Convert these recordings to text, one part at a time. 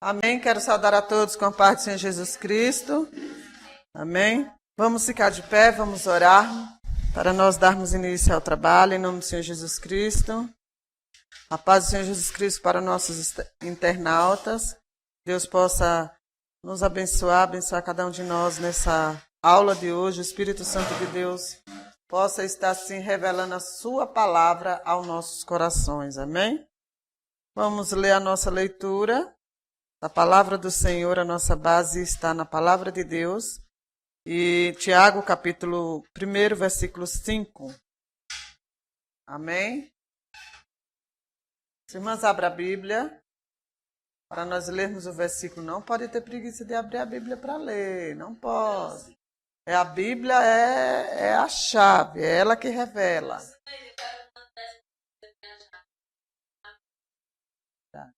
Amém. Quero saudar a todos com a paz do Senhor Jesus Cristo. Amém. Vamos ficar de pé, vamos orar para nós darmos início ao trabalho em nome do Senhor Jesus Cristo. A paz do Senhor Jesus Cristo para nossos internautas. Deus possa nos abençoar cada um de nós nessa aula de hoje. O Espírito Santo de Deus possa estar assim revelando a sua palavra aos nossos corações. Amém? Vamos ler a nossa leitura. A palavra do Senhor, a nossa base está na palavra de Deus. E Tiago, capítulo 1, versículo 5. Amém? As irmãs, abra a Bíblia para nós lermos o versículo. Não pode ter preguiça de abrir a Bíblia para ler, não pode. A Bíblia é a chave, é ela que revela. Tá.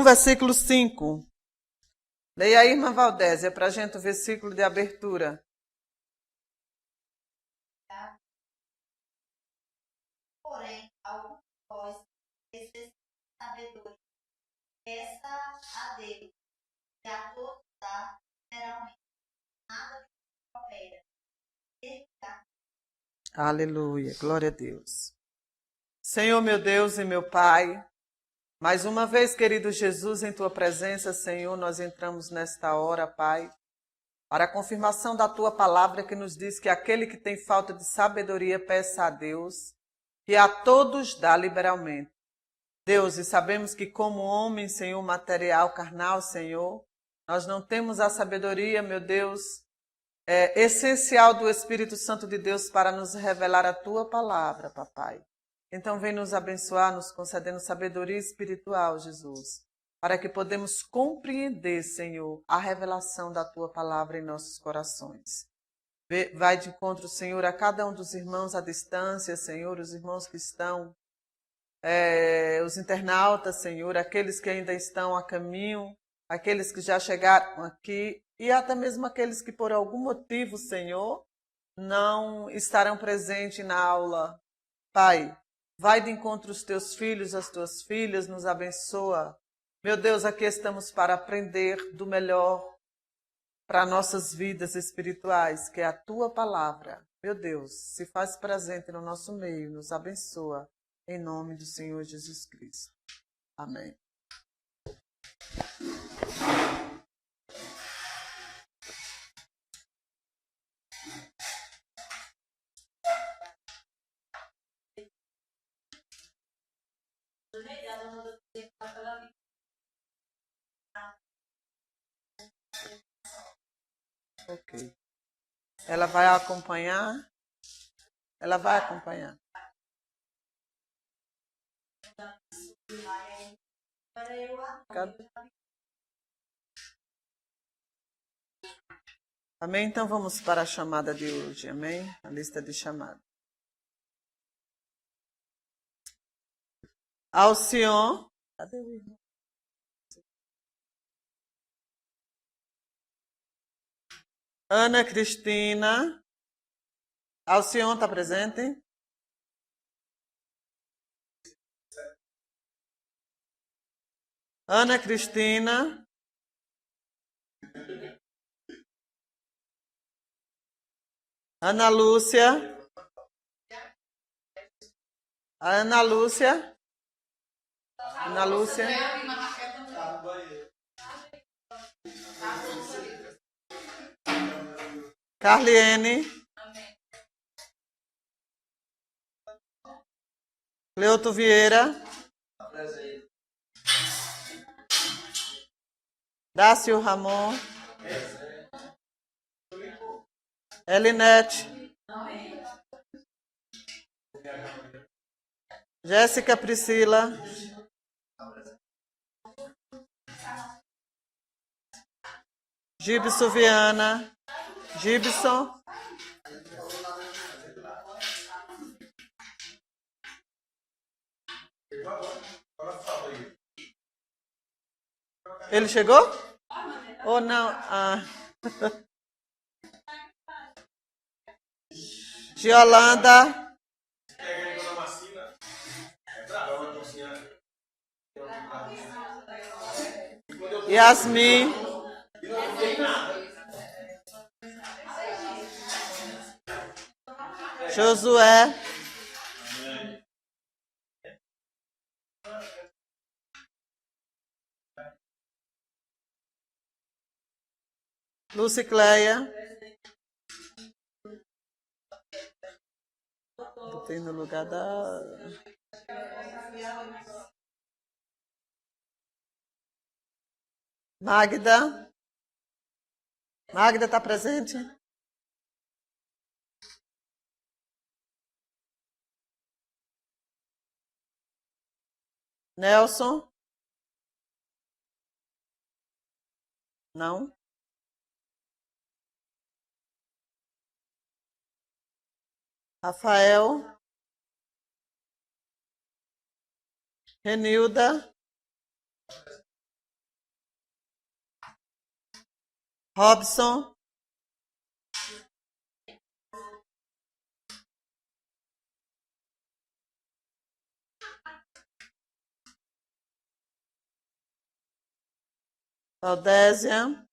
Versículo 5. Leia aí, irmã Valdésia, para a gente o versículo de abertura. Porém, alguns de vós necessitam de sabedoria. Peça a Deus, que a todos dá liberalmente. Nada que opera. Aleluia, glória a Deus. Senhor, meu Deus e meu Pai, mais uma vez, querido Jesus, em Tua presença, Senhor, nós entramos nesta hora, Pai, para a confirmação da Tua palavra que nos diz que aquele que tem falta de sabedoria, peça a Deus, que a todos dá liberalmente. Deus, e sabemos que como homem, Senhor, material, carnal, Senhor, nós não temos a sabedoria, meu Deus, essencial do Espírito Santo de Deus para nos revelar a Tua palavra, Papai. Então vem nos abençoar, nos concedendo sabedoria espiritual, Jesus, para que podemos compreender, Senhor, a revelação da Tua palavra em nossos corações. Vai de encontro, Senhor, a cada um dos irmãos à distância, Senhor, os irmãos que estão, os internautas, Senhor, aqueles que ainda estão a caminho, aqueles que já chegaram aqui e até mesmo aqueles que por algum motivo, Senhor, não estarão presentes na aula. Pai, vai de encontro os Teus filhos, as Tuas filhas, nos abençoa. Meu Deus, aqui estamos para aprender do melhor para nossas vidas espirituais, que é a Tua palavra. Meu Deus, se faz presente no nosso meio, nos abençoa, em nome do Senhor Jesus Cristo. Amém. Ok. Ela vai acompanhar? Ela vai acompanhar. Amém? Então vamos para a chamada de hoje. Amém? A lista de chamada. Alcion. Cadê o irmão? Ana Cristina. Alcion está presente? Ana Cristina. Ana Lúcia. Ana Lúcia. Ana Lúcia. Carliene. Leuto Vieira. Dácio Ramon. Elinete. Jéssica Priscila. Gibson Viana. Gibson. Ele chegou? Ou não? Ah. Giolanda. Yasmin. Josué. Lucicleia. Botei no lugar da... Magda. Magda está presente? Nelson? Não? Rafael? Renilda? Robson? Aldésia?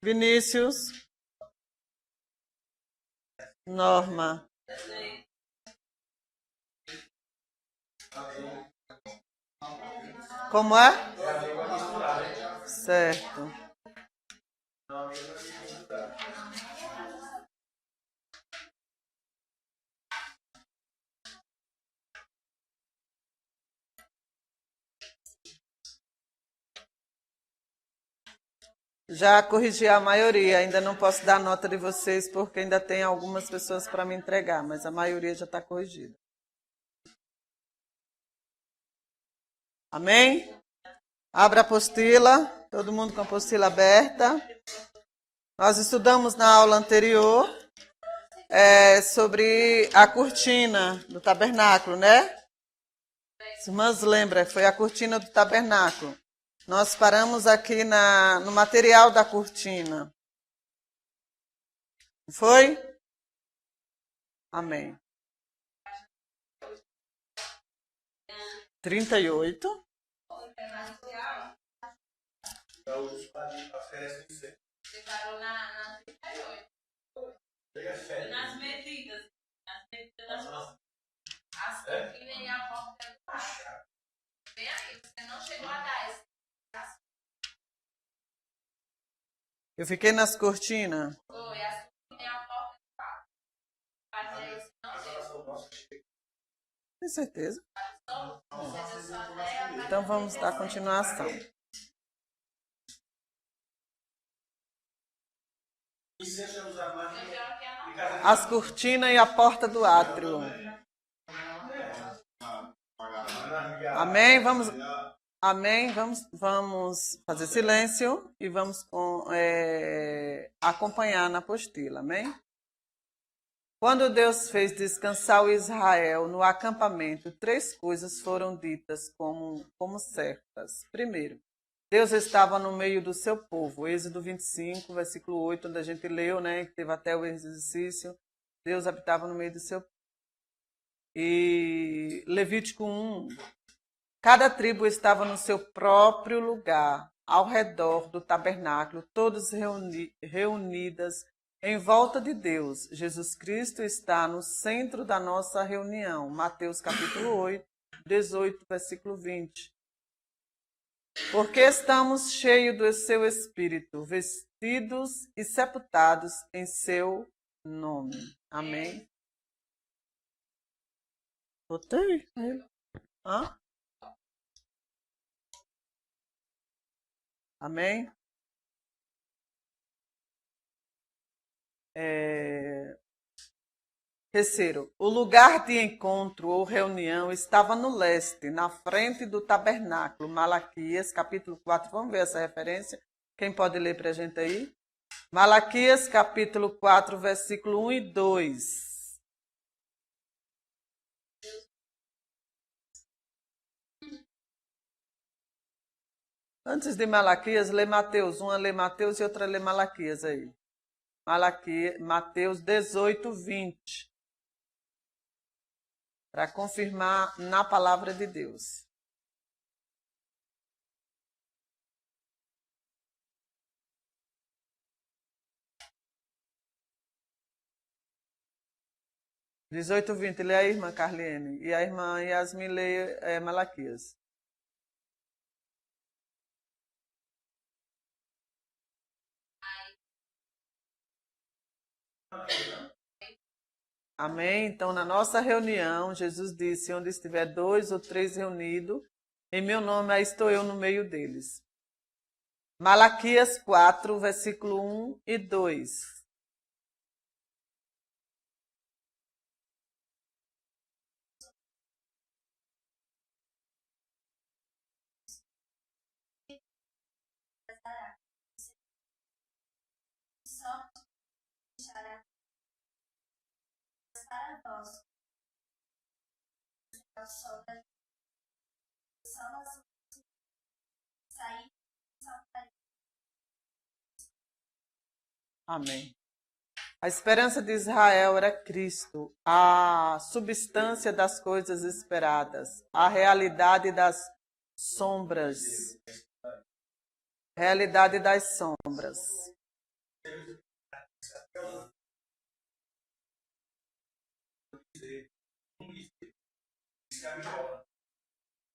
Vinícius? Norma? Como é? Certo. Já corrigi a maioria, ainda não posso dar nota de vocês porque ainda tem algumas pessoas para me entregar, mas a maioria já está corrigida. Amém? Abra a apostila, todo mundo com a apostila aberta. Nós estudamos na aula anterior sobre a cortina do tabernáculo, né? As irmãs lembram, foi a cortina do tabernáculo. Nós paramos aqui no material da cortina. Foi? Amém. 38. Você parou na 38. E nas medidas. As cortinas e a porta do lado. Vem aí, você não chegou a dar esse. Eu fiquei nas cortinas. Foi, as cortinas e a porta do lado. Fazer isso não deu. Tem certeza? Então vamos dar continuação. As cortinas e a porta do átrio. Amém? Amém? Vamos fazer silêncio e vamos acompanhar na apostila. Amém? Quando Deus fez descansar o Israel no acampamento, 3 coisas foram ditas como certas. Primeiro, Deus estava no meio do seu povo. Êxodo 25, versículo 8, onde a gente leu, né? Que teve até o exercício. Deus habitava no meio do seu povo. E Levítico 1, cada tribo estava no seu próprio lugar, ao redor do tabernáculo, todas reunidas em volta de Deus. Jesus Cristo está no centro da nossa reunião. Mateus capítulo 8, 18, versículo 20. Porque estamos cheios do seu Espírito, vestidos e sepultados em seu nome. Amém? Botei ele. Hã? Amém? Terceiro, o lugar de encontro ou reunião estava no leste, na frente do tabernáculo. Malaquias, capítulo 4. Vamos ver essa referência? Quem pode ler para a gente aí? Malaquias, capítulo 4, versículo 1 e 2. Antes de Malaquias, lê Mateus. Uma lê Mateus e outra lê Malaquias aí. Mateus 18, 20. Para confirmar na palavra de Deus. Dezoito, 20, lê a irmã Carliene. E a irmã Yasmin lê Malaquias. Amém? Então, na nossa reunião, Jesus disse, onde estiver 2 ou 3 reunidos, em meu nome, aí estou eu no meio deles. Malaquias 4, versículo 1 e 2. Para nós, Amém. A esperança de Israel era Cristo, a substância das coisas esperadas, a realidade das sombras. Realidade das sombras.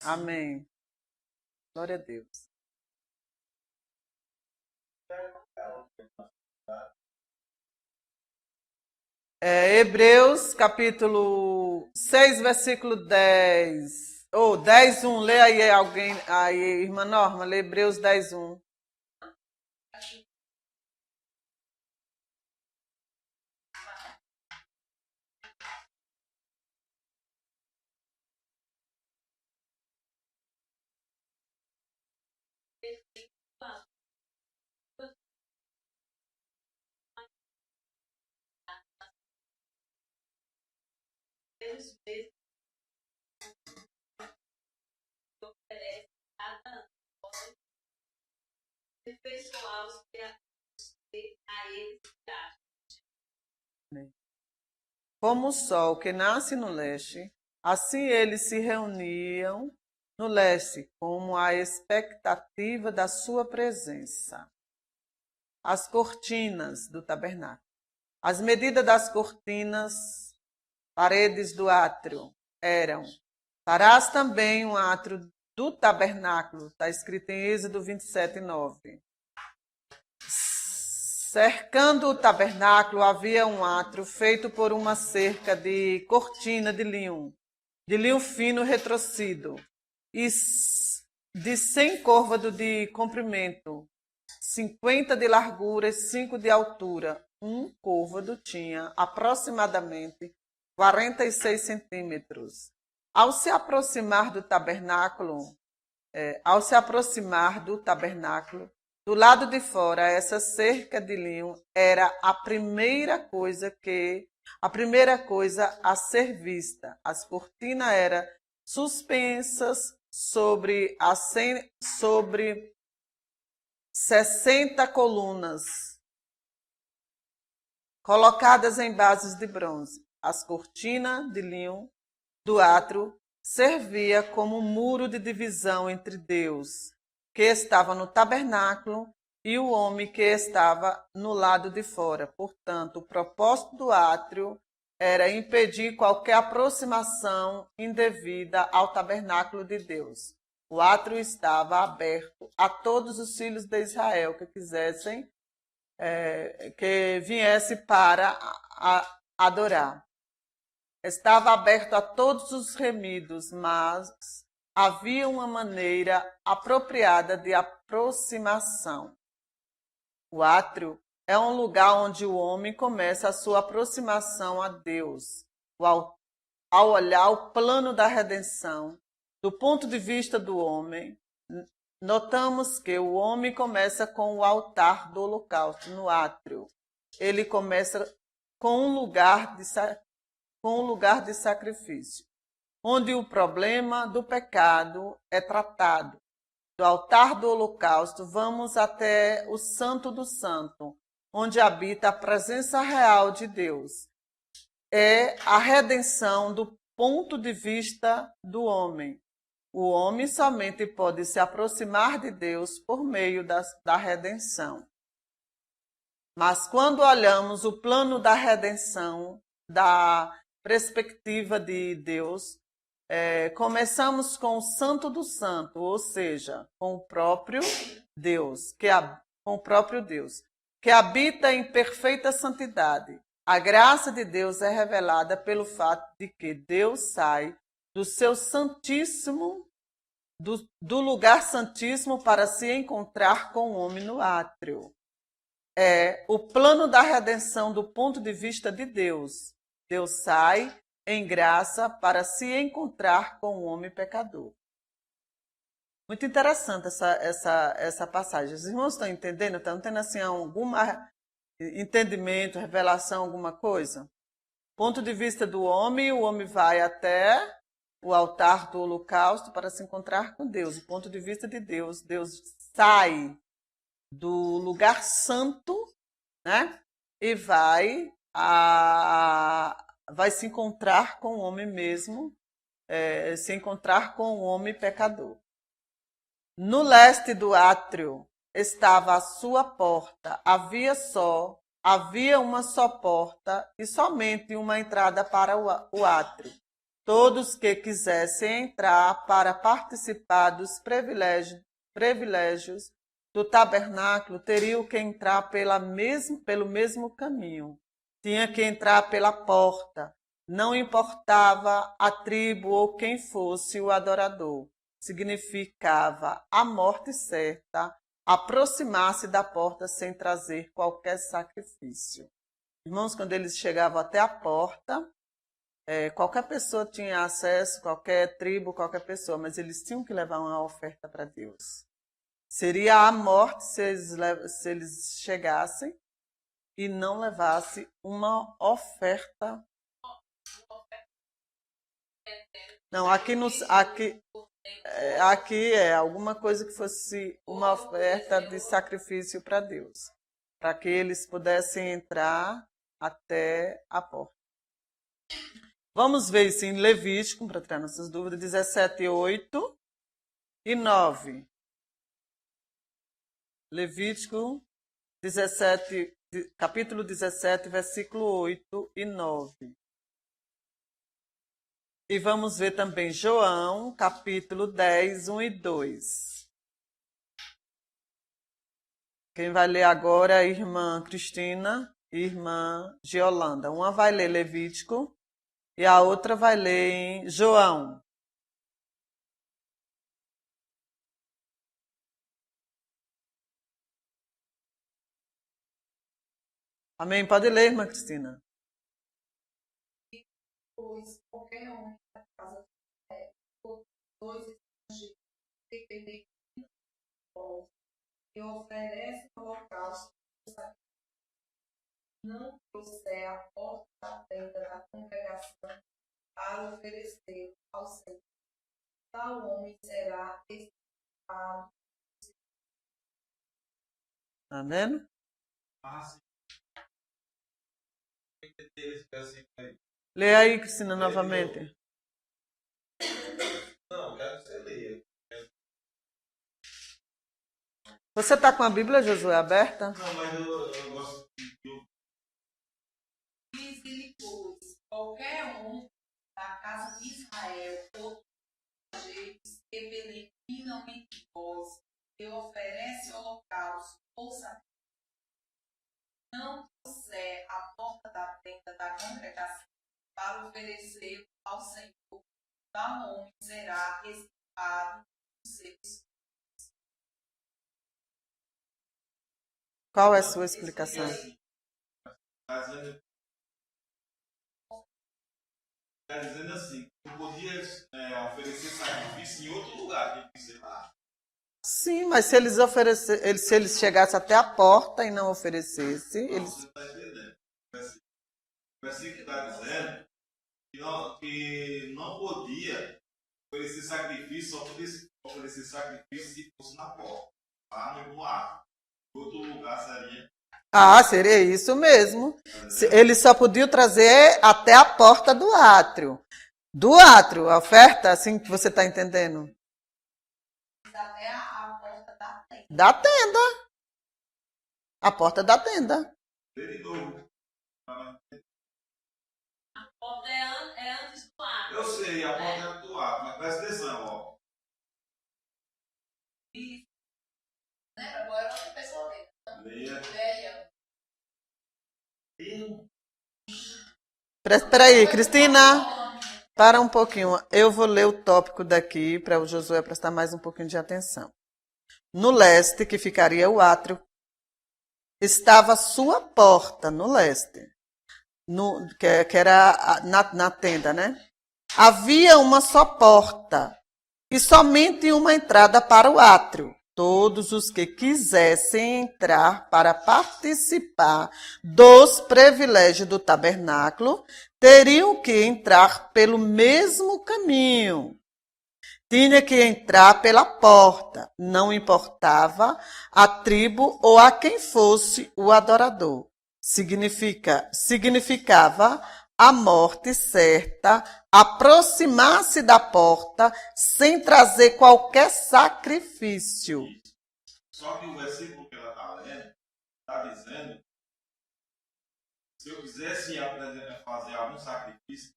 Amém. Glória a Deus. Hebreus, capítulo 6, versículo 10. Ou 10, 1. Lê aí alguém, aí, irmã Norma, lê Hebreus 10, 1. Como o sol que nasce no leste, assim eles se reuniam no leste, como a expectativa da sua presença. As cortinas do tabernáculo. As medidas das cortinas, paredes do átrio, eram. Farás também um átrio do tabernáculo, está escrito em Êxodo 27, 9. Cercando o tabernáculo havia um átrio feito por uma cerca de cortina de linho fino retorcido, e de 100 côvados de comprimento, 50 de largura e 5 de altura. Um côvado tinha aproximadamente 46 centímetros. Ao se aproximar do tabernáculo, do lado de fora, essa cerca de linho era a primeira coisa a ser vista. As cortinas eram suspensas sobre 60 colunas, colocadas em bases de bronze. As cortinas de linho do átrio servia como um muro de divisão entre Deus, que estava no tabernáculo, e o homem que estava no lado de fora. Portanto, o propósito do átrio era impedir qualquer aproximação indevida ao tabernáculo de Deus. O átrio estava aberto a todos os filhos de Israel que quisessem, que viesse para adorar. Estava aberto a todos os remidos, mas havia uma maneira apropriada de aproximação. O átrio é um lugar onde o homem começa a sua aproximação a Deus. Ao olhar o plano da redenção, do ponto de vista do homem, notamos que o homem começa com o altar do holocausto no átrio. Ele começa com um lugar de sacrifício, onde o problema do pecado é tratado. do altar do holocausto, vamos até o Santo do Santo, onde habita a presença real de Deus. É a redenção do ponto de vista do homem. O homem somente pode se aproximar de Deus por meio da redenção. Mas quando olhamos o plano da redenção, da perspectiva de Deus, começamos com o Santo do Santo, ou seja, com o próprio Deus, que habita em perfeita santidade. A graça de Deus é revelada pelo fato de que Deus sai do seu santíssimo, do lugar santíssimo para se encontrar com o homem no átrio. É o plano da redenção do ponto de vista de Deus. Deus sai em graça para se encontrar com o homem pecador. Muito interessante essa passagem. Os irmãos estão entendendo? Estão tendo assim algum entendimento, revelação, alguma coisa? Ponto de vista do homem, o homem vai até o altar do holocausto para se encontrar com Deus. Do ponto de vista de Deus, Deus sai do lugar santo, né? E vai se encontrar com o homem mesmo, se encontrar com o homem pecador. No leste do átrio estava a sua porta. Havia uma só porta e somente uma entrada para o átrio. Todos que quisessem entrar para participar dos privilégios do tabernáculo teriam que entrar pelo mesmo caminho. Tinha que entrar pela porta. Não importava a tribo ou quem fosse o adorador. Significava a morte certa, aproximar-se da porta sem trazer qualquer sacrifício. Irmãos, quando eles chegavam até a porta, qualquer pessoa tinha acesso, qualquer tribo, qualquer pessoa, mas eles tinham que levar uma oferta para Deus. Seria a morte se eles chegassem e não levassem uma oferta. Não, aqui é alguma coisa que fosse uma oferta de sacrifício para Deus, para que eles pudessem entrar até a porta. Vamos ver isso em Levítico, para tirar nossas dúvidas, 17, 8 e 9. Levítico 17, capítulo 17, versículo 8 e 9. E vamos ver também João, capítulo 10, 1 e 2. Quem vai ler agora é a irmã Cristina e a irmã Giolanda. Uma vai ler Levítico e a outra vai ler em João. Amém? Pode ler, irmã Cristina. Pois qualquer homem da casa dois estrangeiros dependentes e oferece holocausto não trouxer a porta da tenda da congregação para oferecer ao Senhor, tal homem será extirpado. Tá vendo? Lê aí, Cristina, novamente. Não, quero que você leia. Você está com a Bíblia, Josué, aberta? Não, mas eu gosto de... Diz-lhe, pois, qualquer um da casa de Israel ou estrangeiros que peregrinam entre vós e oferece holocausto ou sacrifício, não trouxer a porta da tenda da congregação para oferecer ao Senhor, tal homem será extirpado dos seus. Qual é a sua explicação? Está dizendo assim, tu podias oferecer sacrifício em outro lugar, tem que ser lá. Sim, mas se eles chegassem até a porta e não oferecessem, Não, eles... você está entendendo. O versículo está dizendo que não podia oferecer sacrifício só por esse oferecer sacrifício se fosse na porta, lá no átrio. Outro lugar seria. Ah, seria isso mesmo. Ele só podia trazer até a porta do átrio. Do átrio, a oferta, assim que você está entendendo? Até a porta da tenda. Da tenda. A porta da tenda. De novo. A porta é antes do ar. Eu sei, a porta é do átrio, mas presta atenção, ó. Lembra? Agora é outra pessoa dele. Leia. Leia. Espera aí, Cristina. Para um pouquinho. Eu vou ler o tópico daqui para o Josué prestar mais um pouquinho de atenção. No leste, que ficaria o átrio, estava a sua porta, no leste. Que era na tenda, né? Havia uma só porta e somente uma entrada para o átrio. Todos os que quisessem entrar para participar dos privilégios do tabernáculo teriam que entrar pelo mesmo caminho. Tinha que entrar pela porta, não importava a tribo ou a quem fosse o adorador. Significava a morte certa, aproximar-se da porta sem trazer qualquer sacrifício. Só que o versículo que ela está lendo está dizendo: se eu quisesse fazer algum sacrifício.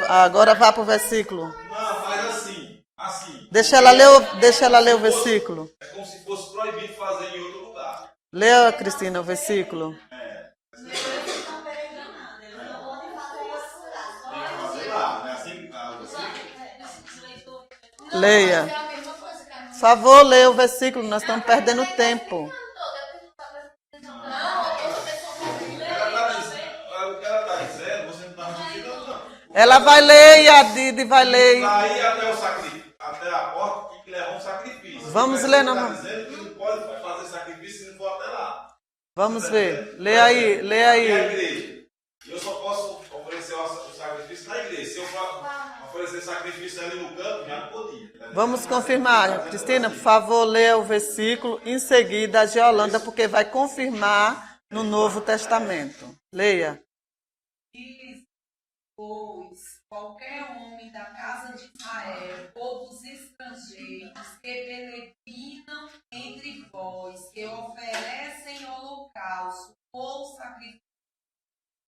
Agora vá para o versículo. Não, mas assim. Deixa ela ler o versículo. É como se fosse proibido fazer em outro lugar. Leia, Cristina, o versículo. Tem que fazer lá, não é assim que está o versículo? Leia. Por favor, leia o versículo, nós estamos perdendo tempo. O que ela está dizendo, você não está entendendo, não. Ela vai ler e a Didi vai ler. Daí até o sacrifício, até a porta, tem que levar um sacrifício. Vamos ler, não. Está dizendo que não pode fazer sacrifício se não for até lá. Vamos ver. Lê aí. Na igreja. Eu só posso oferecer o sacrifício na igreja. Se eu oferecer sacrifício ali no campo, já não podia. Vamos confirmar. Cristina, por favor, leia o versículo. Em seguida, a Geolanda, porque vai confirmar no Novo Testamento. Leia. Pois qualquer homem da casa de Israel ou dos estrangeiros que peregrinam entre vós, que oferecem holocausto ou sacrifício,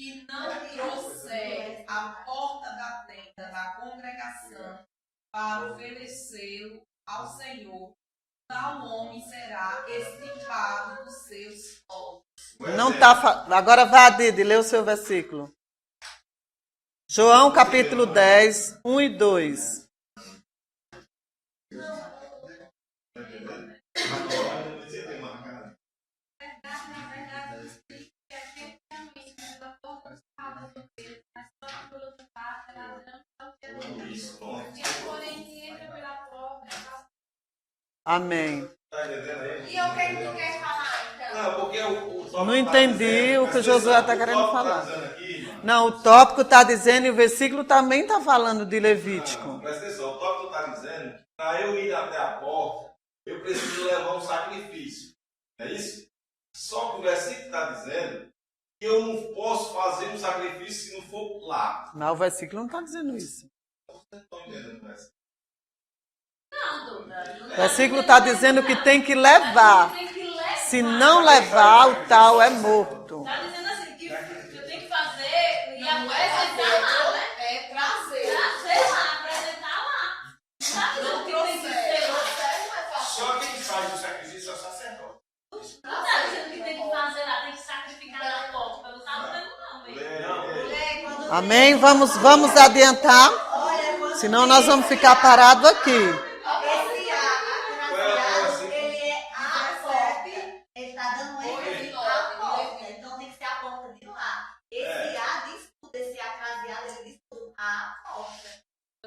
e não trouxer a porta da tenda da congregação para oferecê-lo ao Senhor, tal homem será extirpado dos seus povos. Não tá. Agora vá, Didi, lê o seu versículo. João capítulo 10, 1 e 2. Amém. E o que tu quer falar, então? Não, porque Não entendi o que o Josué está querendo falar. Não, o tópico está dizendo e o versículo também está falando de Levítico. Presta atenção, o tópico está dizendo que para eu ir até a porta, eu preciso levar um sacrifício. É isso? Só que o versículo está dizendo que eu não posso fazer um sacrifício se não for lá. Mas o versículo não está dizendo isso. Vocês estão entendendo o versículo? O versículo está dizendo que tem que levar. Se não levar, o tal é morto. Tá dizendo assim, que eu tenho que fazer e apresentar lá, né? É trazer. Trazer lá, apresentar lá. Tá dizendo que tem que ser lá. Só quem faz o sacrifício é o sacerdote. Não tá dizendo que tem que fazer lá, tem que sacrificar na porta. Eu não tava dizendo não, velho. Amém? Vamos adiantar. Senão nós vamos ficar parados aqui.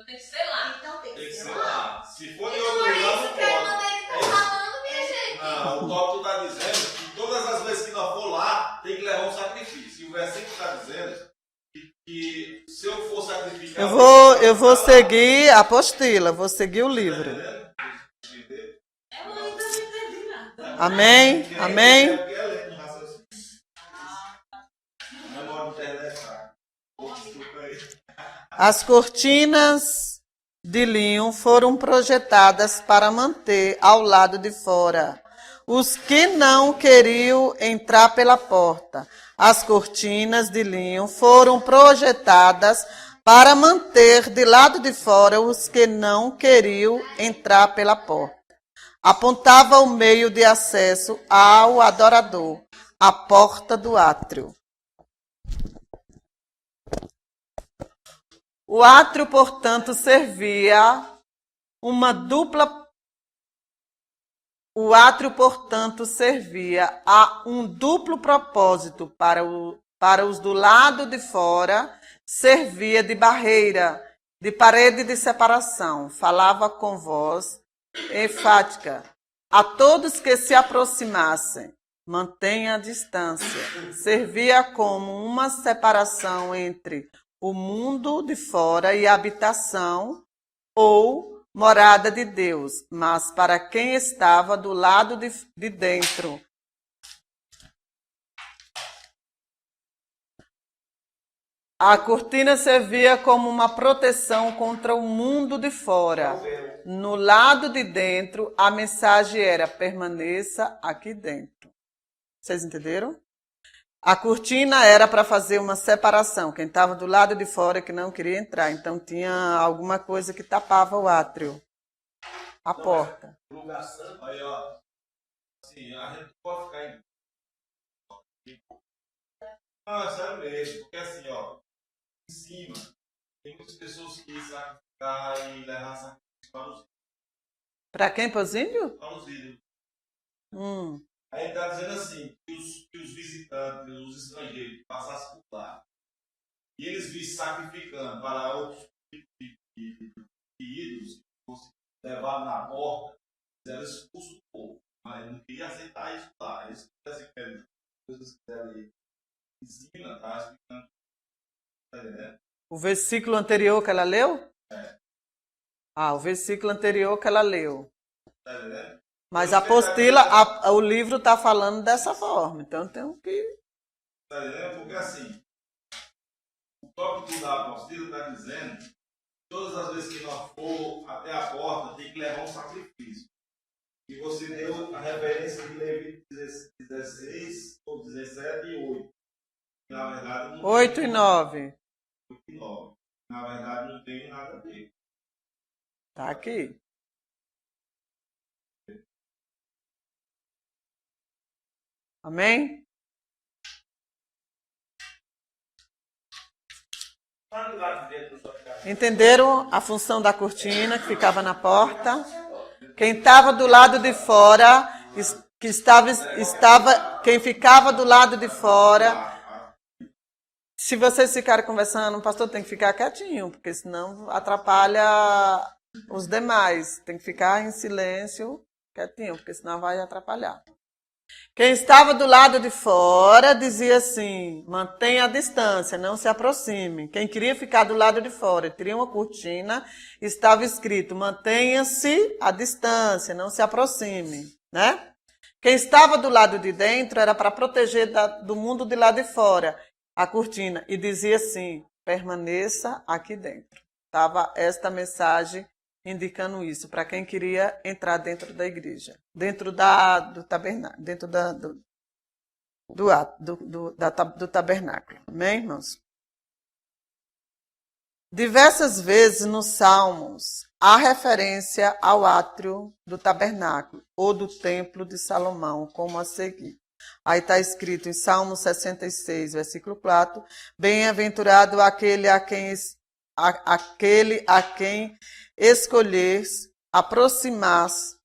Tem que ser lá. Então tem Tem que que ser ser lá. lá. Se for de Então outro é lugar, isso não que a irmã pode. dele tá falando, minha gente. Não, o tópico está dizendo que todas as vezes que nós for lá, tem que levar um sacrifício. E o versículo está dizendo que se eu for sacrificar. Eu vou seguir a apostila, vou seguir o livro. Eu ainda não entendi nada. Amém? Amém? As cortinas de linho foram projetadas para manter ao lado de fora os que não queriam entrar pela porta. As cortinas de linho foram projetadas para manter de lado de fora os que não queriam entrar pela porta. Apontava o meio de acesso ao adorador, a porta do átrio. O átrio, portanto, servia a um duplo propósito. Para os do lado de fora, servia de barreira, de parede de separação. Falava com voz enfática a todos que se aproximassem. Mantenha a distância. Servia como uma separação entre o mundo de fora e a habitação ou morada de Deus, mas para quem estava do lado de dentro. A cortina servia como uma proteção contra o mundo de fora. No lado de dentro, a mensagem era: permaneça aqui dentro. Vocês entenderam? A cortina era para fazer uma separação. Quem estava do lado de fora que não queria entrar. Então tinha alguma coisa que tapava o átrio. A porta. Lugar santo, aí ó. Assim, a gente pode ficar em. Ah, sério mesmo. Porque assim, ó. Em cima, tem muitas pessoas que sacrificar e levar sacrifício para os índios. Para quem? Para os índios? Para os índios. Aí ele está dizendo assim, que os visitantes, os estrangeiros, passassem por lá. E eles vissem sacrificando para outros tipos de ídolos, que fossem levados na porta, eles eram expulsos do povo. Mas ele não queria aceitar isso lá. Eles quisessem coisas que quiserem ensina, está explicando. Tá entendendo? O versículo anterior que ela leu? É. Ah, o versículo anterior que ela leu. Tá entendendo? Mas a apostila, o livro está falando dessa forma. Então tem que... Tá entendendo? Porque assim, o tópico da apostila está dizendo que todas as vezes que nós for até a porta, tem que levar um sacrifício. E você deu a referência de Levítico 16, ou 17 e 8. Na verdade, não 8 e 9. 8 e 9. Na verdade, não tem nada a ver. Está aqui. Amém? Entenderam a função da cortina que ficava na porta? Quem estava do lado de fora, quem ficava do lado de fora, se vocês ficarem conversando, o pastor tem que ficar quietinho, porque senão atrapalha os demais. Tem que ficar em silêncio, quietinho, porque senão vai atrapalhar. Quem estava do lado de fora dizia assim: mantenha a distância, não se aproxime. Quem queria ficar do lado de fora, teria uma cortina, estava escrito: mantenha-se a distância, não se aproxime, né? Quem estava do lado de dentro era para proteger do mundo de lá de fora, a cortina, e dizia assim: permaneça aqui dentro. Estava esta mensagem indicando isso, para quem queria entrar dentro da igreja, dentro do tabernáculo, dentro do tabernáculo. Amém, irmãos? Diversas vezes nos Salmos há referência ao átrio do tabernáculo ou do templo de Salomão, como a seguir. Aí está escrito em Salmo 66, versículo 4, bem-aventurado aquele a quem escolheres aproximar-se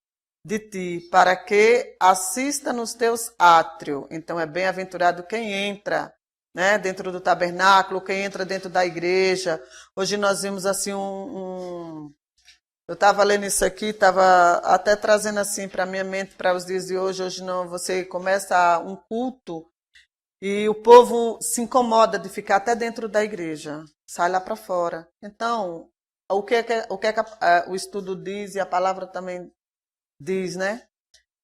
de ti, para que assista nos teus átrios. Então é bem-aventurado quem entra, né, dentro do tabernáculo, quem entra dentro da igreja. Hoje nós vimos assim eu estava lendo isso aqui, estava até trazendo assim para a minha mente, para os dias de hoje. Hoje não, você começa um culto e o povo se incomoda de ficar até dentro da igreja. sai lá para fora. Então, o que o estudo diz e a palavra também diz, né?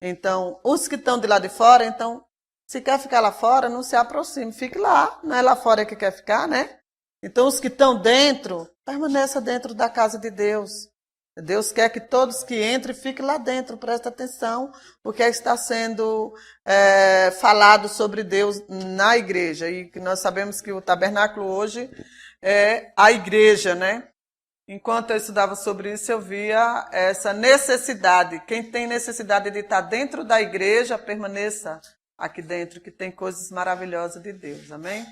Então, os que estão de lá de fora, então, se quer ficar lá fora, não se aproxime, fique lá, não é lá fora que quer ficar, né? Então, os que estão dentro, permaneça dentro da casa de Deus. Deus quer que todos que entrem fiquem lá dentro, preste atenção, porque está sendo falado sobre Deus na igreja. E nós sabemos que o tabernáculo hoje é a igreja, né? Enquanto eu estudava sobre isso, eu via essa necessidade. Quem tem necessidade de estar dentro da igreja, permaneça aqui dentro, que tem coisas maravilhosas de Deus. Amém?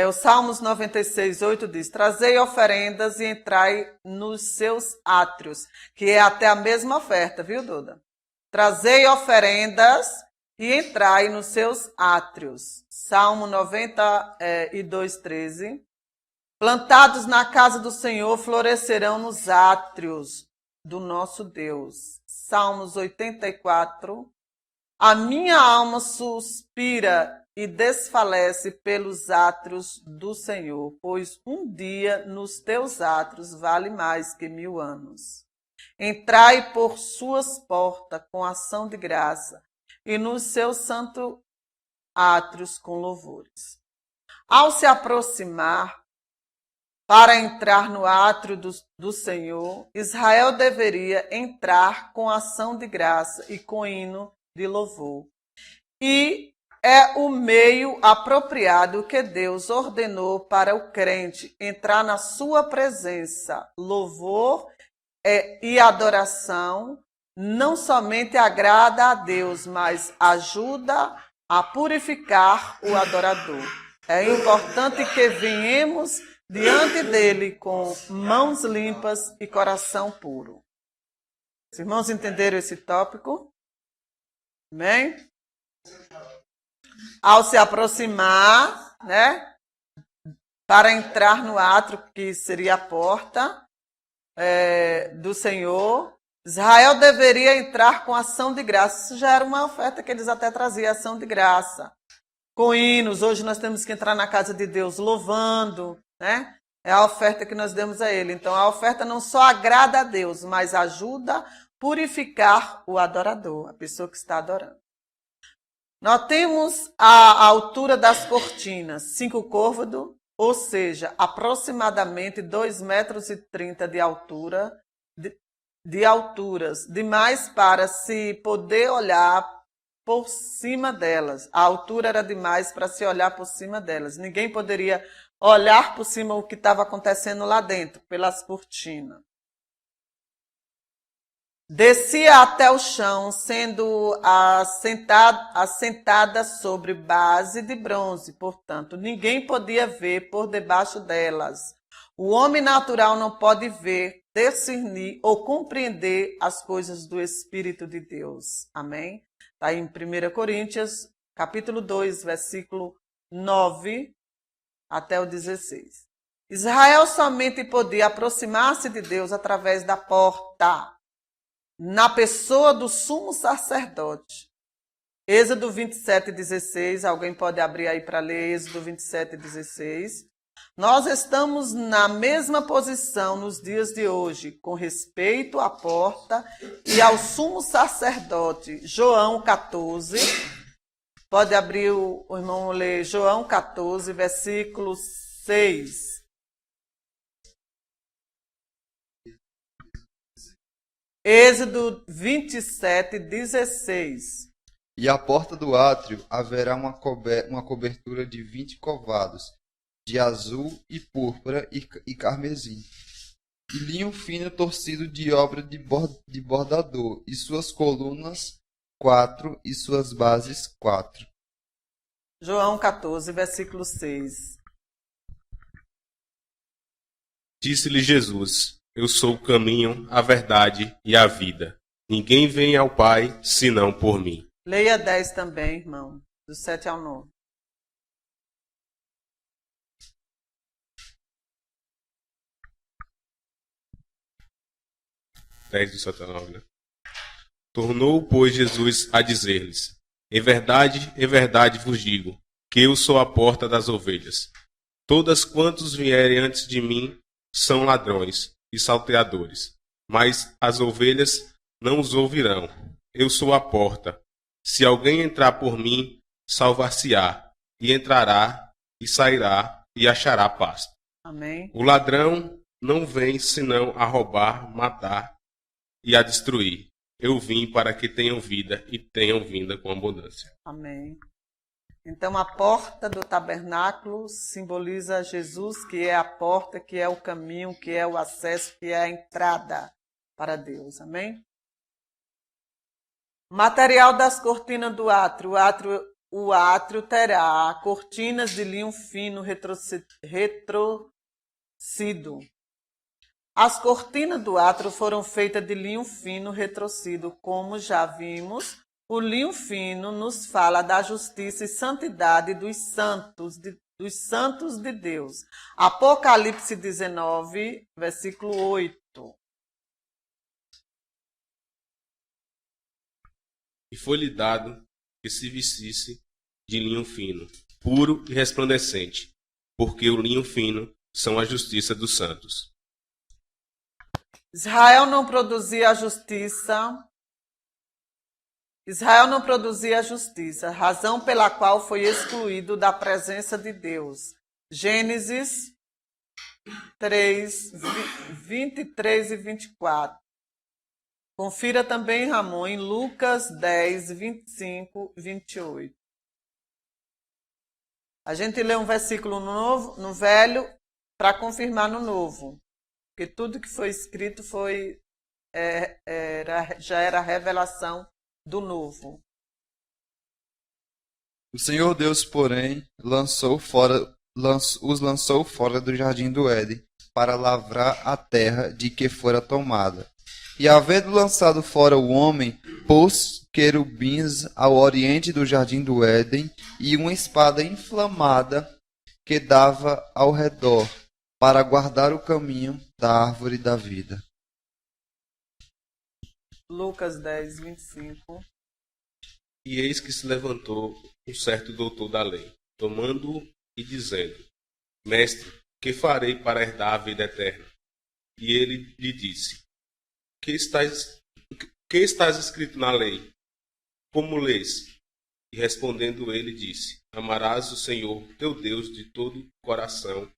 O Salmos 96:8 diz: trazei oferendas e entrai nos seus átrios, que é até a mesma oferta, viu, Duda? Trazei oferendas e entrai nos seus átrios. Salmo 92:13. Plantados na casa do Senhor, florescerão nos átrios do nosso Deus. Salmos 84. A minha alma suspira e desfalece pelos átrios do Senhor, pois um dia nos teus átrios vale mais que 1000 anos. Entrai por suas portas com ação de graça e nos seus santos átrios com louvores. Ao se aproximar para entrar no átrio do Senhor, Israel deveria entrar com ação de graça e com hino de louvor. E é o meio apropriado que Deus ordenou para o crente entrar na sua presença. Louvor e adoração não somente agrada a Deus, mas ajuda a purificar o adorador. É importante que venhamos diante dele com mãos limpas e coração puro. Os irmãos entenderam esse tópico? Amém? Ao se aproximar, né, para entrar no átrio, que seria a porta do Senhor, Israel deveria entrar com ação de graça. Isso já era uma oferta que eles até traziam, ação de graça. Com hinos, hoje nós temos que entrar na casa de Deus louvando, né? É a oferta que nós demos a Ele. Então, a oferta não só agrada a Deus, mas ajuda a purificar o adorador, a pessoa que está adorando. Nós temos a altura das cortinas, 5 côvados, ou seja, aproximadamente 2,30 metros de altura, de alturas, demais para se poder olhar por cima delas. A altura era demais para se olhar por cima delas. Ninguém poderia olhar por cima o que estava acontecendo lá dentro, pelas cortinas. Descia até o chão, sendo assentada sobre base de bronze, portanto, ninguém podia ver por debaixo delas. O homem natural não pode ver, discernir ou compreender as coisas do Espírito de Deus. Amém? Está em 1 Coríntios, capítulo 2, versículo 9 até o 16. Israel somente podia aproximar-se de Deus através da porta, na pessoa do sumo sacerdote. Êxodo 27:16, alguém pode abrir aí para ler Êxodo 27:16. Nós estamos na mesma posição nos dias de hoje, com respeito à porta e ao sumo sacerdote. João 14, pode abrir o irmão ler João 14, versículo 6. Êxodo 27:16. E à porta do átrio haverá uma cobertura de 20 covados, de azul e púrpura e carmesim, e linho fino torcido de obra de bordador, e suas colunas 4, e suas bases 4. João 14, versículo 6. Disse-lhe Jesus: Eu sou o caminho, a verdade e a vida. Ninguém vem ao Pai senão por mim. Leia 10 também, irmão, do 7 ao 9. Do 7 ao 9, né? Tornou, pois, Jesus a dizer-lhes: em verdade vos digo, que eu sou a porta das ovelhas. Todas quantos vierem antes de mim são ladrões e salteadores, mas as ovelhas não os ouvirão. Eu sou a porta. Se alguém entrar por mim, salvar-se-á, e entrará, e sairá, e achará pasto. Amém. O ladrão não vem senão a roubar, matar e a destruir. Eu vim para que tenham vida e tenham vida com abundância. Amém. Então, a porta do tabernáculo simboliza Jesus, que é a porta, que é o caminho, que é o acesso, que é a entrada para Deus. Amém? Material das cortinas do átrio. O átrio terá cortinas de linho fino retorcido. As cortinas do átrio foram feitas de linho fino retorcido, como já vimos. O linho fino nos fala da justiça e santidade dos santos de Deus. Apocalipse 19, versículo 8. E foi-lhe dado que se vestisse de linho fino, puro e resplandecente, porque o linho fino são a justiça dos santos. Israel não produzia a justiça, razão pela qual foi excluído da presença de Deus. Gênesis 3, 23 e 24. Confira também, Ramon, em Lucas 10, 25 e 28. A gente lê um versículo no Velho para confirmar no Novo. Porque tudo que foi escrito já era revelação do Novo. O Senhor Deus, porém, os lançou fora do jardim do Éden, para lavrar a terra de que fora tomada. E havendo lançado fora o homem, pôs querubins ao oriente do jardim do Éden, e uma espada inflamada que dava ao redor, para guardar o caminho da árvore da vida. Lucas 10, 25. E eis que se levantou um certo doutor da lei, tomando-o e dizendo: Mestre, que farei para herdar a vida eterna? E ele lhe disse: Que estás escrito na lei? Como lês? E respondendo ele disse: Amarás o Senhor teu Deus de todo o coração,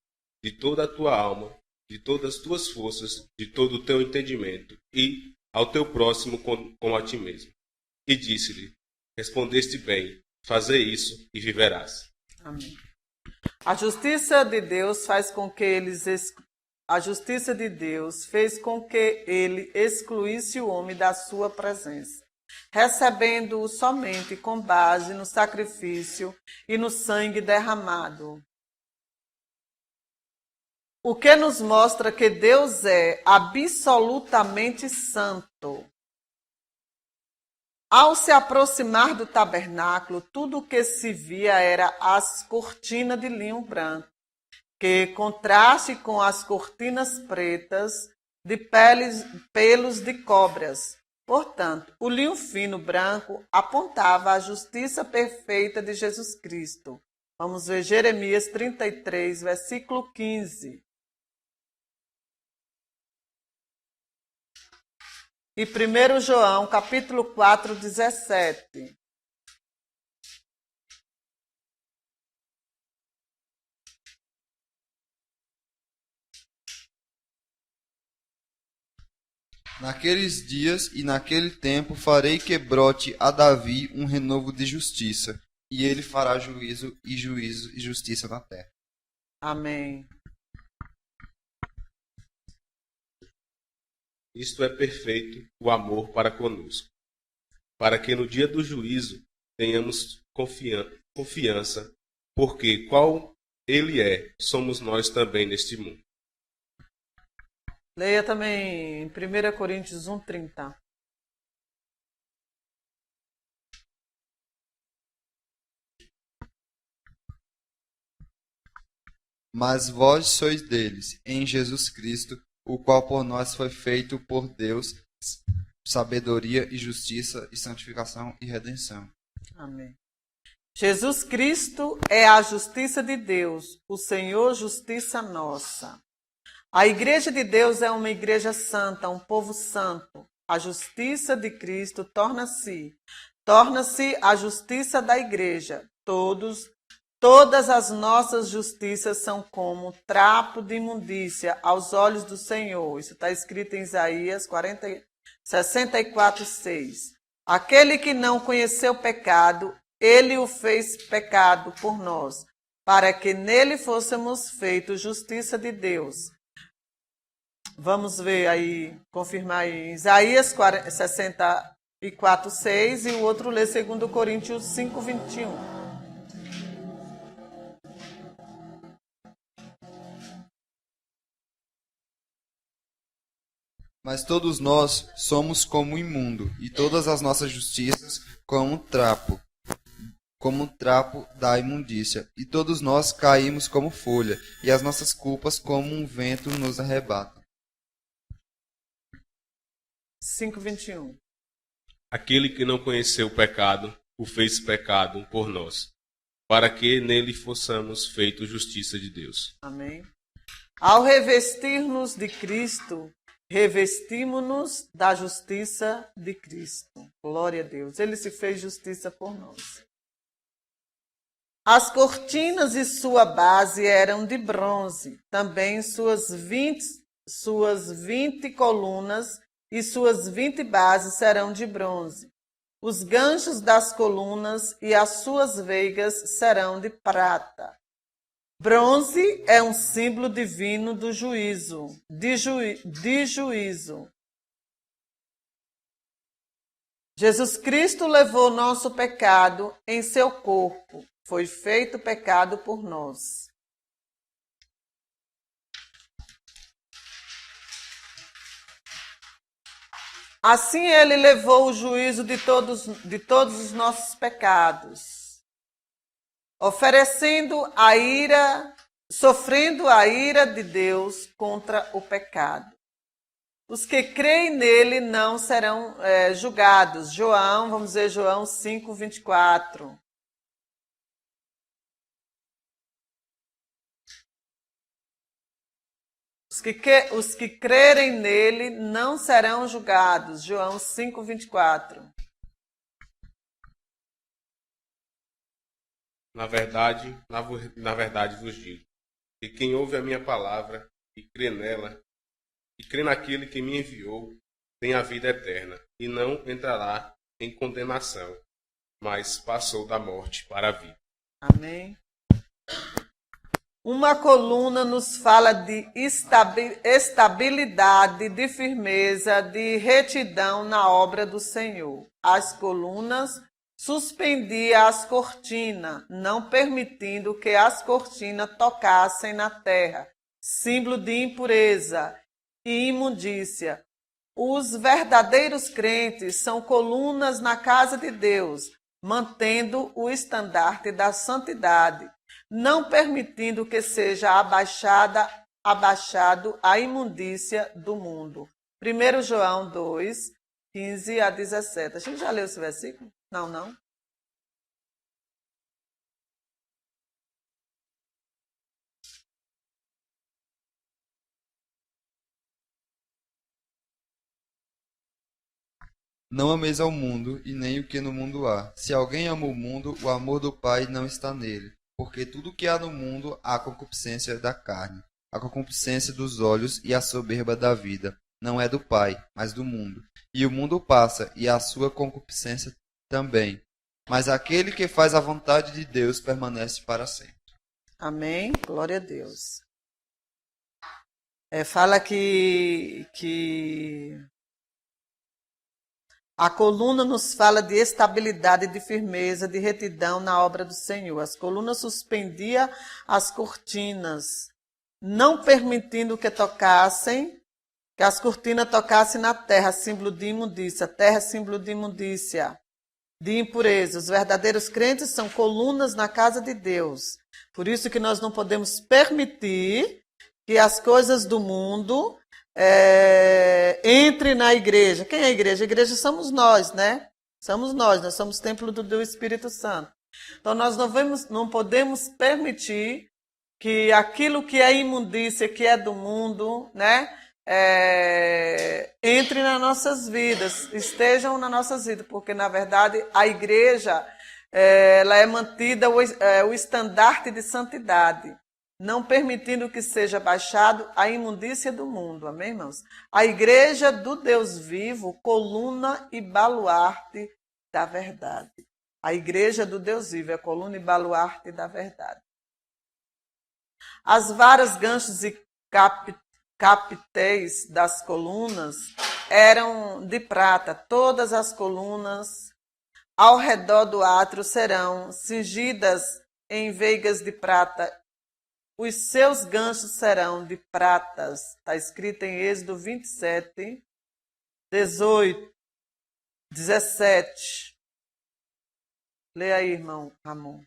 de toda a tua alma, de todas as tuas forças, de todo o teu entendimento, e ao teu próximo como a ti mesmo. E disse-lhe: Respondeste bem, fazei isso e viverás. Amém. A justiça de Deus fez com que ele excluísse o homem da sua presença, recebendo-o somente com base no sacrifício e no sangue derramado. O que nos mostra que Deus é absolutamente santo. Ao se aproximar do tabernáculo, tudo o que se via era as cortinas de linho branco, que contraste com as cortinas pretas de pelos de cobras. Portanto, o linho fino branco apontava a justiça perfeita de Jesus Cristo. Vamos ver Jeremias 33, versículo 15. E 1 João, capítulo 4, 17. Naqueles dias e naquele tempo farei que brote a Davi um renovo de justiça, e ele fará juízo e justiça na terra. Amém. Isto é perfeito o amor para conosco, para que no dia do juízo tenhamos confiança, porque qual ele é, somos nós também neste mundo. Leia também em 1 Coríntios 1, 30. Mas vós sois deles, em Jesus Cristo, o qual por nós foi feito por Deus, sabedoria e justiça e santificação e redenção. Amém. Jesus Cristo é a justiça de Deus, o Senhor, justiça nossa. A igreja de Deus é uma igreja santa, um povo santo. A justiça de Cristo torna-se a justiça da igreja. Todas as nossas justiças são como trapo de imundícia aos olhos do Senhor. Isso está escrito em Isaías 64:6. Aquele que não conheceu pecado, ele o fez pecado por nós, para que nele fôssemos feitos justiça de Deus. Vamos ver aí, confirmar aí, Isaías 64:6 e o outro lê 2 Coríntios 5:21. Mas todos nós somos como o imundo, e todas as nossas justiças como um trapo da imundícia. E todos nós caímos como folha, e as nossas culpas como um vento nos arrebata. 5:21. Aquele que não conheceu o pecado, o fez pecado por nós, para que nele fossemos feitos justiça de Deus. Amém. Ao revestir-nos de Cristo, revestimos-nos da justiça de Cristo. Glória a Deus. Ele se fez justiça por nós. As cortinas e sua base eram de bronze. Também suas 20 colunas e suas 20 bases serão de bronze. Os ganchos das colunas e as suas veigas serão de prata. Bronze é um símbolo divino do juízo, de juízo. Jesus Cristo levou nosso pecado em seu corpo. Foi feito pecado por nós. Assim ele levou o juízo de todos os nossos pecados, sofrendo a ira de Deus contra o pecado. Os que creem nele não serão julgados. Vamos ver João 5:24. Os que crerem nele não serão julgados. João 5:24. Na verdade vos digo, que quem ouve a minha palavra e crê nela, e crê naquele que me enviou, tem a vida eterna, e não entrará em condenação, mas passou da morte para a vida. Amém. Uma coluna nos fala de estabilidade, de firmeza, de retidão na obra do Senhor. As colunas suspendiam as cortinas, não permitindo que as cortinas tocassem na terra, símbolo de impureza e imundícia. Os verdadeiros crentes são colunas na casa de Deus, mantendo o estandarte da santidade, não permitindo que seja abaixado a imundícia do mundo. 1 João 2:15-17. A gente já leu esse versículo? Não. Não ameis ao mundo, e nem o que no mundo há. Se alguém ama o mundo, o amor do Pai não está nele. Porque tudo que há no mundo há a concupiscência da carne, a concupiscência dos olhos e a soberba da vida. Não é do Pai, mas do mundo. E o mundo passa, e a sua concupiscência também. Mas aquele que faz a vontade de Deus permanece para sempre. Amém. Glória a Deus. Fala que a coluna nos fala de estabilidade, de firmeza, de retidão na obra do Senhor. As colunas suspendiam as cortinas, não permitindo que as cortinas tocassem na terra, símbolo de imundícia. Terra, símbolo de imundícia, de impureza. Os verdadeiros crentes são colunas na casa de Deus. Por isso que nós não podemos permitir que as coisas do mundo entre na igreja. Quem é a igreja? A igreja somos nós, né? Nós somos templo do Espírito Santo. Então, nós não podemos permitir que aquilo que é imundícia, que é do mundo, né, entre nas nossas vidas, estejam nas nossas vidas, porque, na verdade, a igreja ela é mantida o estandarte de santidade, não permitindo que seja baixado a imundícia do mundo. Amém, irmãos? A igreja do Deus vivo, coluna e baluarte da verdade. A igreja do Deus vivo é a coluna e baluarte da verdade. As varas, ganchos e capitéis das colunas eram de prata. Todas as colunas ao redor do átrio serão cingidas em veigas de prata. Os seus ganchos serão de pratas. Está escrito em Êxodo 27, 18, 17. Lê aí, irmão Ramon.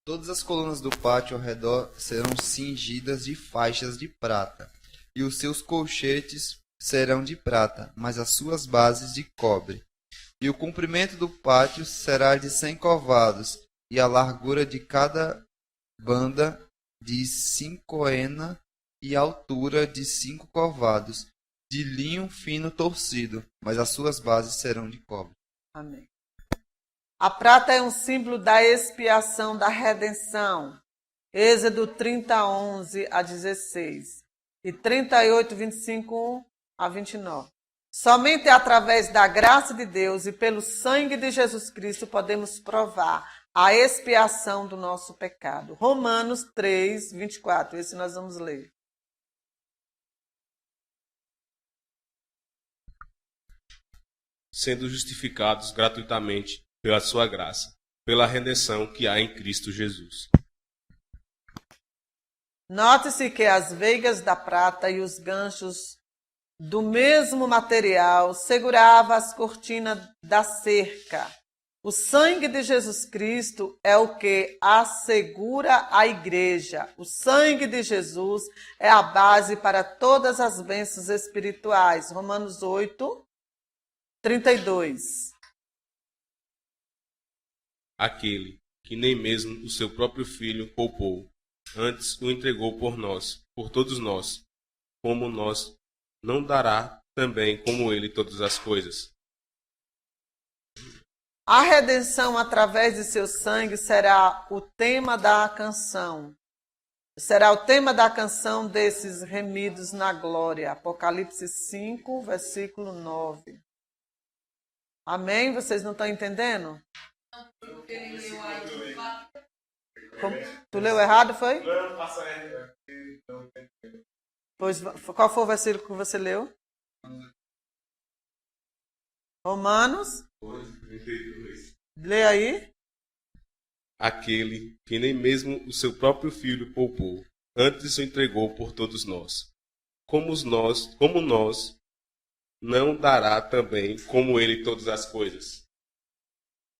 Todas as colunas do pátio ao redor serão cingidas de faixas de prata, e os seus colchetes serão de prata, mas as suas bases de cobre. E o comprimento do pátio será de 100 covados, e a largura de cada banda de 5 coena, e a altura de 5 covados, de linho fino torcido, mas as suas bases serão de cobre. Amém. A prata é um símbolo da expiação, da redenção. Êxodo 30, 11 a 16. E 38, 25 a 29. Somente através da graça de Deus e pelo sangue de Jesus Cristo podemos provar a expiação do nosso pecado. Romanos 3, 24. Esse nós vamos ler. Sendo justificados gratuitamente pela sua graça, pela redenção que há em Cristo Jesus. Note-se que as veigas da prata e os ganchos do mesmo material seguravam as cortinas da cerca. O sangue de Jesus Cristo é o que assegura a igreja. O sangue de Jesus é a base para todas as bênçãos espirituais. Romanos 8, 32. Aquele que nem mesmo o seu próprio filho poupou, antes o entregou por nós, por todos nós, como nós não dará também como ele todas as coisas. A redenção através de seu sangue será o tema da canção. Será o tema da canção desses remidos na glória. Apocalipse 5, versículo 9. Amém? Vocês não estão entendendo? Tu leu errado, foi? Pois, qual foi o versículo que você leu? Romanos. Lê aí. Aquele que nem mesmo o seu próprio filho poupou, antes o entregou por todos nós. Como nós não dará também como ele todas as coisas.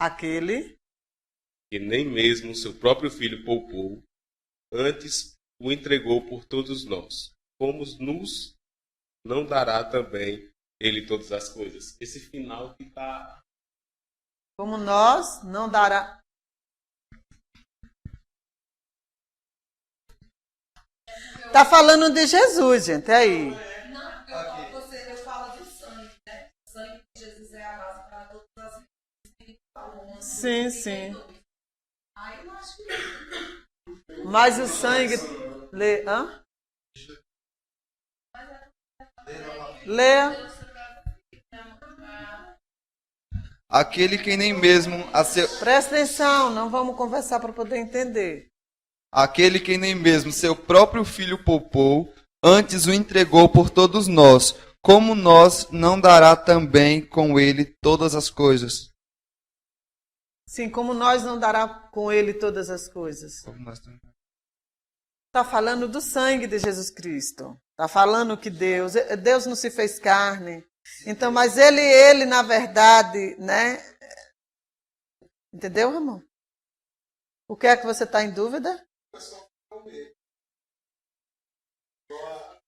Aquele que nem mesmo seu próprio filho poupou, antes o entregou por todos nós. Como nos não dará também ele todas as coisas. Esse final que está... Como nós não dará... Está falando de Jesus, gente, é aí. Não, porque você fala do sangue, né? O sangue de Jesus é a base para todas as espirituais. Sim, sim. Aí eu acho que... Mas o sangue... Lê, hã? Lê. Aquele que nem mesmo a seu... Presta atenção, não vamos conversar para poder entender. Aquele que nem mesmo seu próprio filho poupou, antes o entregou por todos nós, como nós não dará também com ele todas as coisas? Sim, como nós não dará com ele todas as coisas. Está falando do sangue de Jesus Cristo. Está falando que Deus não se fez carne. Então, mas ele na verdade, né? Entendeu, Ramon? O que é que você está em dúvida?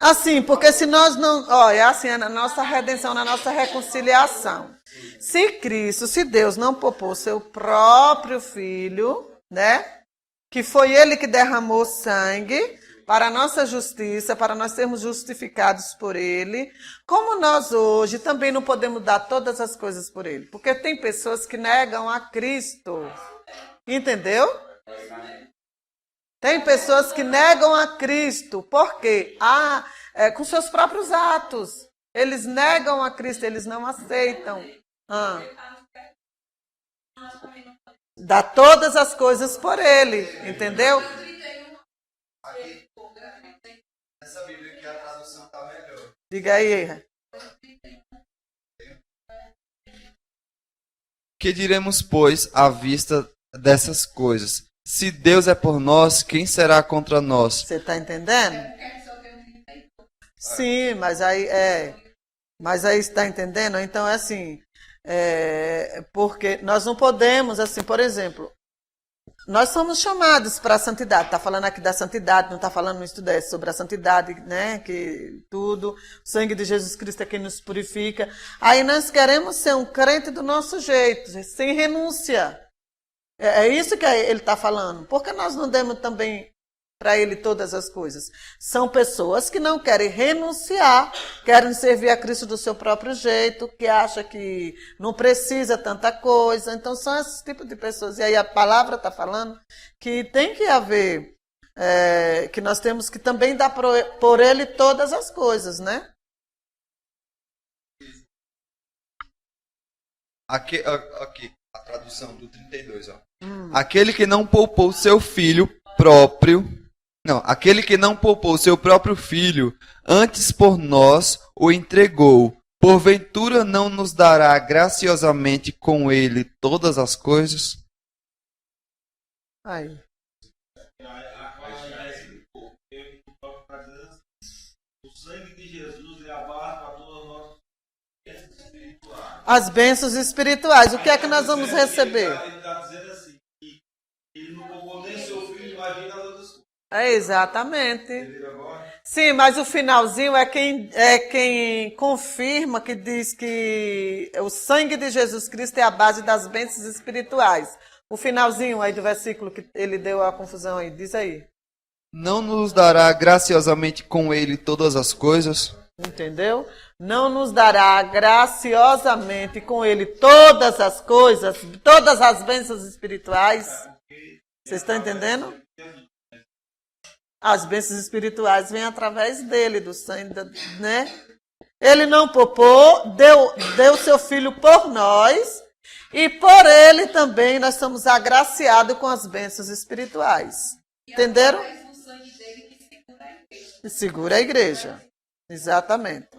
Assim, porque se nós não... Olha, assim, é na nossa redenção, na nossa reconciliação. Se Deus não poupou seu próprio Filho, né? Que foi Ele que derramou sangue para a nossa justiça, para nós sermos justificados por Ele, como nós hoje também não podemos dar todas as coisas por Ele. Porque tem pessoas que negam a Cristo. Entendeu? Tem pessoas que negam a Cristo. Por quê? Com seus próprios atos. Eles negam a Cristo, eles não aceitam. Dá todas as coisas por Ele. Entendeu? Essa Bíblia aqui, a tradução está melhor. Diga aí. Que diremos, pois, à vista dessas coisas? Se Deus é por nós, quem será contra nós? Você está entendendo? Sim, mas aí está entendendo? Então é assim, porque nós não podemos, assim, por exemplo, nós somos chamados para a santidade. Está falando aqui da santidade, não está falando no estudo sobre a santidade, né? Que tudo, o sangue de Jesus Cristo é quem nos purifica. Aí nós queremos ser um crente do nosso jeito, sem renúncia. É isso que ele está falando. Por que nós não demos também para ele todas as coisas? São pessoas que não querem renunciar, querem servir a Cristo do seu próprio jeito, que acham que não precisa tanta coisa. Então são esses tipos de pessoas. E aí a palavra está falando que tem que haver, que nós temos que também dar por ele todas as coisas, né? Aqui, a tradução do 32, ó. Aquele que não poupou seu filho próprio... Não, aquele que não poupou seu próprio filho, antes por nós o entregou, porventura não nos dará graciosamente com ele todas as coisas? Aí. O sangue de Jesus é a base para todas as nossas bênçãos espirituais. As bênçãos espirituais. O que é que nós vamos receber? Ele está dizendo assim, que ele não poupou nem seu filho, imagina as outras coisas. Exatamente. Sim, mas o finalzinho é quem confirma, que diz que o sangue de Jesus Cristo é a base das bênçãos espirituais. O finalzinho aí do versículo que ele deu a confusão aí, diz aí. Não nos dará graciosamente com ele todas as coisas? Entendeu? Não nos dará graciosamente com ele todas as coisas, todas as bênçãos espirituais. Vocês estão entendendo? As bênçãos espirituais vêm através dele, do sangue, né? Ele não poupou, deu seu filho por nós, e por ele também nós somos agraciados com as bênçãos espirituais. Entenderam? O sangue dele que segura a igreja. E segura a igreja. Exatamente.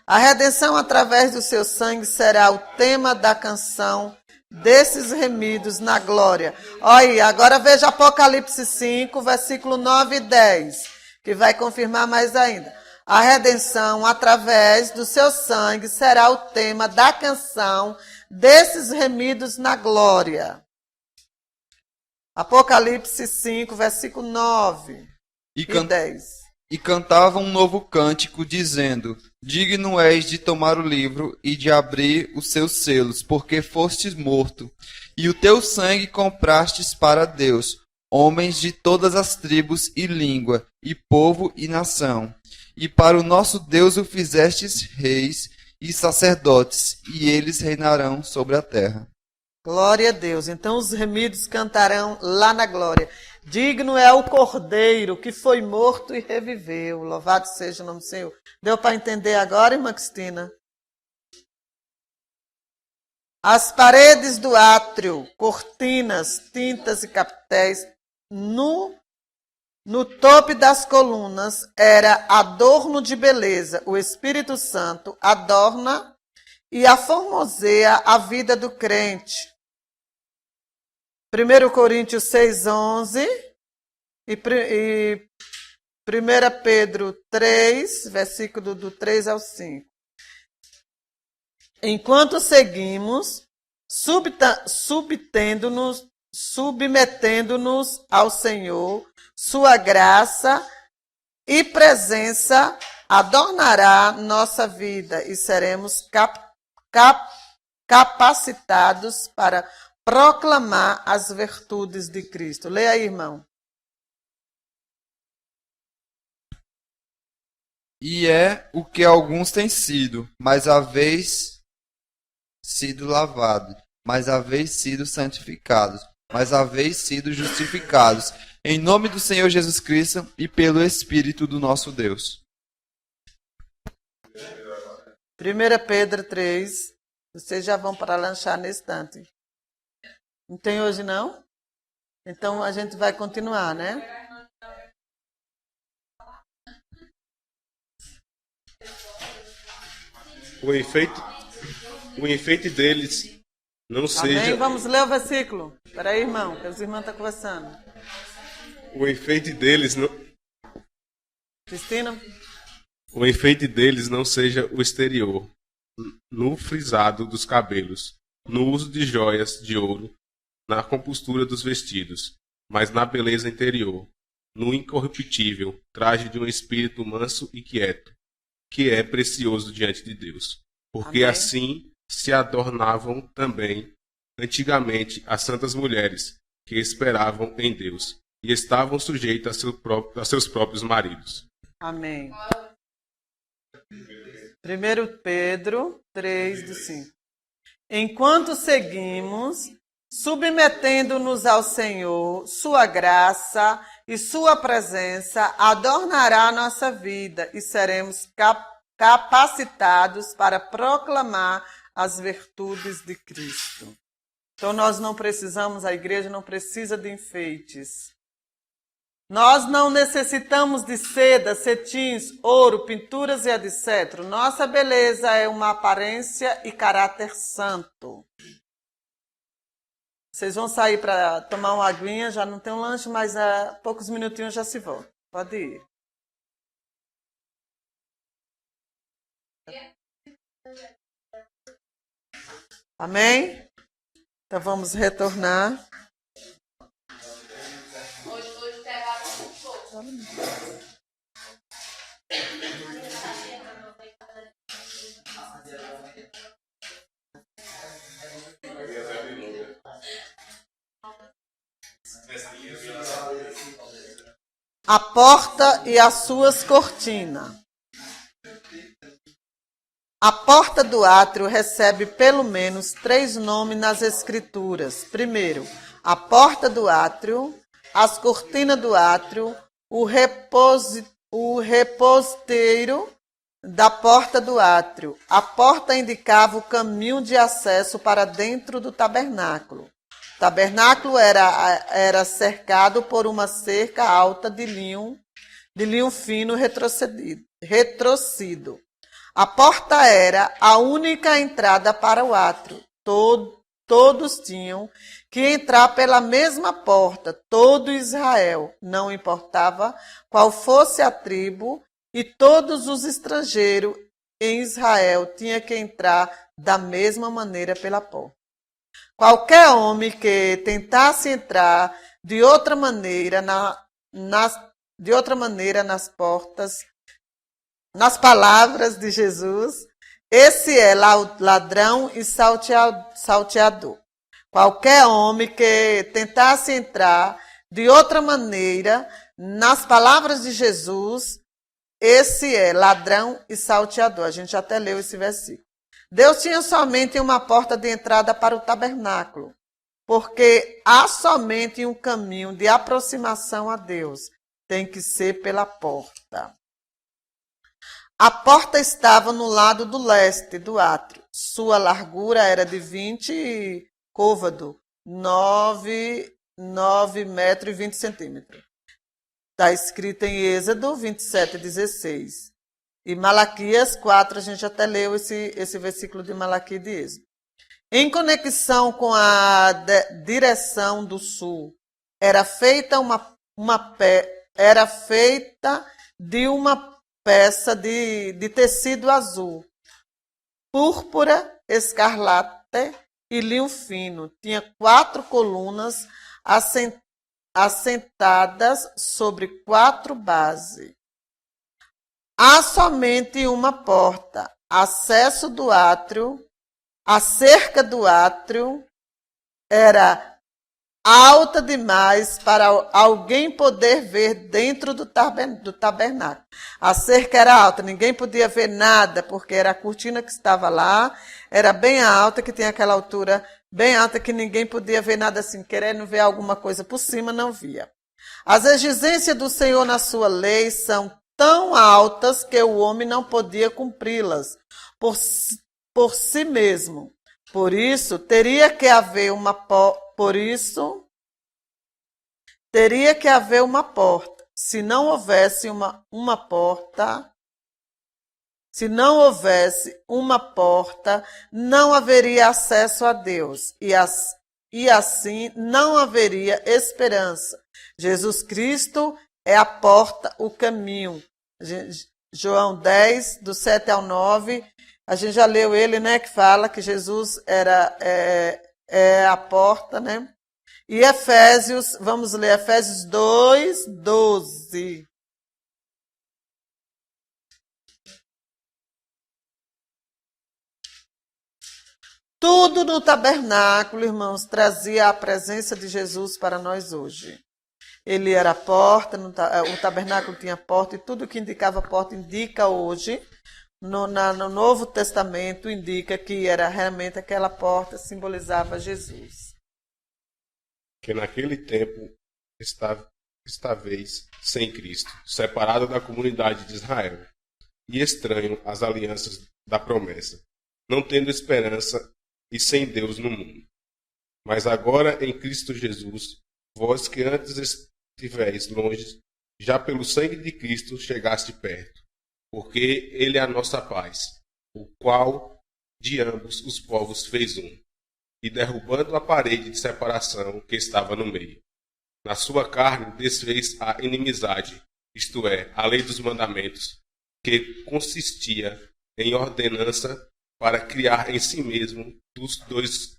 A redenção através do seu sangue será o tema da canção desses remidos na glória. Olha aí, agora veja Apocalipse 5, versículo 9 e 10, que vai confirmar mais ainda. A redenção através do seu sangue será o tema da canção desses remidos na glória. Apocalipse 5, versículo 9 e 10. E cantava um novo cântico, dizendo: Digno és de tomar o livro e de abrir os seus selos, porque fostes morto, e o teu sangue comprastes para Deus, homens de todas as tribos e língua, e povo e nação. E para o nosso Deus o fizestes reis e sacerdotes, e eles reinarão sobre a terra. Glória a Deus. Então os remidos cantarão lá na glória. Digno é o Cordeiro que foi morto e reviveu. Louvado seja o nome do Senhor. Deu para entender agora, irmã Cristina? As paredes do átrio, cortinas, tintas e capitéis, no topo das colunas era adorno de beleza. O Espírito Santo adorna e aformoseia a vida do crente. 1 Coríntios 6:11 e 1 Pedro 3, versículo do 3 ao 5. Enquanto seguimos submetendo-nos ao Senhor, sua graça e presença adornará nossa vida e seremos capacitados para proclamar as virtudes de Cristo. Leia aí, irmão. E é o que alguns têm sido, mas haveis sido lavados, mas haveis sido santificados, mas haveis sido justificados, em nome do Senhor Jesus Cristo e pelo Espírito do nosso Deus. 1 Pedro 3. Vocês já vão para lanchar nesse instante. Não tem hoje, não? Então a gente vai continuar, né? O enfeite deles não seja. Amém? Vamos ler o versículo. Espera aí, irmão, que os irmãos estão conversando. O enfeite deles não. Cristina? O enfeite deles não seja o exterior, no frisado dos cabelos, no uso de joias de ouro, na compostura dos vestidos, mas na beleza interior, no incorruptível traje de um espírito manso e quieto, que é precioso diante de Deus. Porque Amém. assim se adornavam também antigamente as santas mulheres que esperavam em Deus e estavam sujeitas a seus próprios maridos. Amém. 1 Pedro 3, do 5. Enquanto seguimos submetendo-nos ao Senhor, sua graça e sua presença adornará a nossa vida e seremos capacitados para proclamar as virtudes de Cristo. Então nós não precisamos, a igreja não precisa de enfeites. Nós não necessitamos de seda, cetins, ouro, pinturas e etc. Nossa beleza é uma aparência e caráter santo. Vocês vão sair para tomar uma aguinha, já não tem um lanche, mas há poucos minutinhos já se volta. Pode ir. Amém? Então vamos retornar. A porta e as suas cortinas. A porta do átrio recebe pelo menos 3 nomes nas Escrituras. Primeiro, a porta do átrio, as cortinas do átrio, o reposteiro da porta do átrio. A porta indicava o caminho de acesso para dentro do tabernáculo. O tabernáculo era cercado por uma cerca alta de linho fino retorcido. A porta era a única entrada para o átrio. Todos tinham que entrar pela mesma porta, todo Israel, não importava qual fosse a tribo, e todos os estrangeiros em Israel tinham que entrar da mesma maneira pela porta. Qualquer homem que tentasse entrar de outra maneira nas portas, nas palavras de Jesus, esse é ladrão e salteador. Qualquer homem que tentasse entrar de outra maneira nas palavras de Jesus, esse é ladrão e salteador. A gente até leu esse versículo. Deus tinha somente uma porta de entrada para o tabernáculo, porque há somente um caminho de aproximação a Deus. Tem que ser pela porta. A porta estava no lado do leste do átrio. Sua largura era de 20 côvados, 9 metros e 20 centímetros. Está escrito em Êxodo 27:16. E Malaquias 4, a gente até leu esse versículo de Malaquias de Êxodo. Em conexão com a direção do sul, era feita de uma peça de tecido azul, púrpura, escarlate e linho fino. Tinha 4 colunas assentadas sobre 4 bases. há somente uma porta. Acesso do átrio, a cerca do átrio era alta demais para alguém poder ver dentro do tabernáculo. A cerca era alta, ninguém podia ver nada, porque era a cortina que estava lá, era bem alta, que tem aquela altura bem alta que ninguém podia ver nada assim, querendo ver alguma coisa por cima, não via. As exigências do Senhor na sua lei são tão altas que o homem não podia cumpri-las por si mesmo. Por isso, teria que haver uma porta. Se não houvesse uma porta, não haveria acesso a Deus. E assim não haveria esperança. Jesus Cristo é a porta, o caminho. João 10, do 7 ao 9, a gente já leu ele, né, que fala que Jesus é a porta, né? E Efésios, vamos ler Efésios 2, 12. Tudo no tabernáculo, irmãos, trazia a presença de Jesus para nós hoje. Ele era a porta, o tabernáculo tinha porta, e tudo que indicava porta indica hoje, no Novo Testamento, indica que era realmente aquela porta, simbolizava Jesus. Que naquele tempo estáveis sem Cristo, separado da comunidade de Israel, e estranho às alianças da promessa, não tendo esperança e sem Deus no mundo. Mas agora em Cristo Jesus, vós que antes estivéis longe, já pelo sangue de Cristo chegaste perto, porque ele é a nossa paz, o qual de ambos os povos fez um, e derrubando a parede de separação que estava no meio. Na sua carne desfez a inimizade, isto é, a lei dos mandamentos, que consistia em ordenança para criar em si mesmo dos dois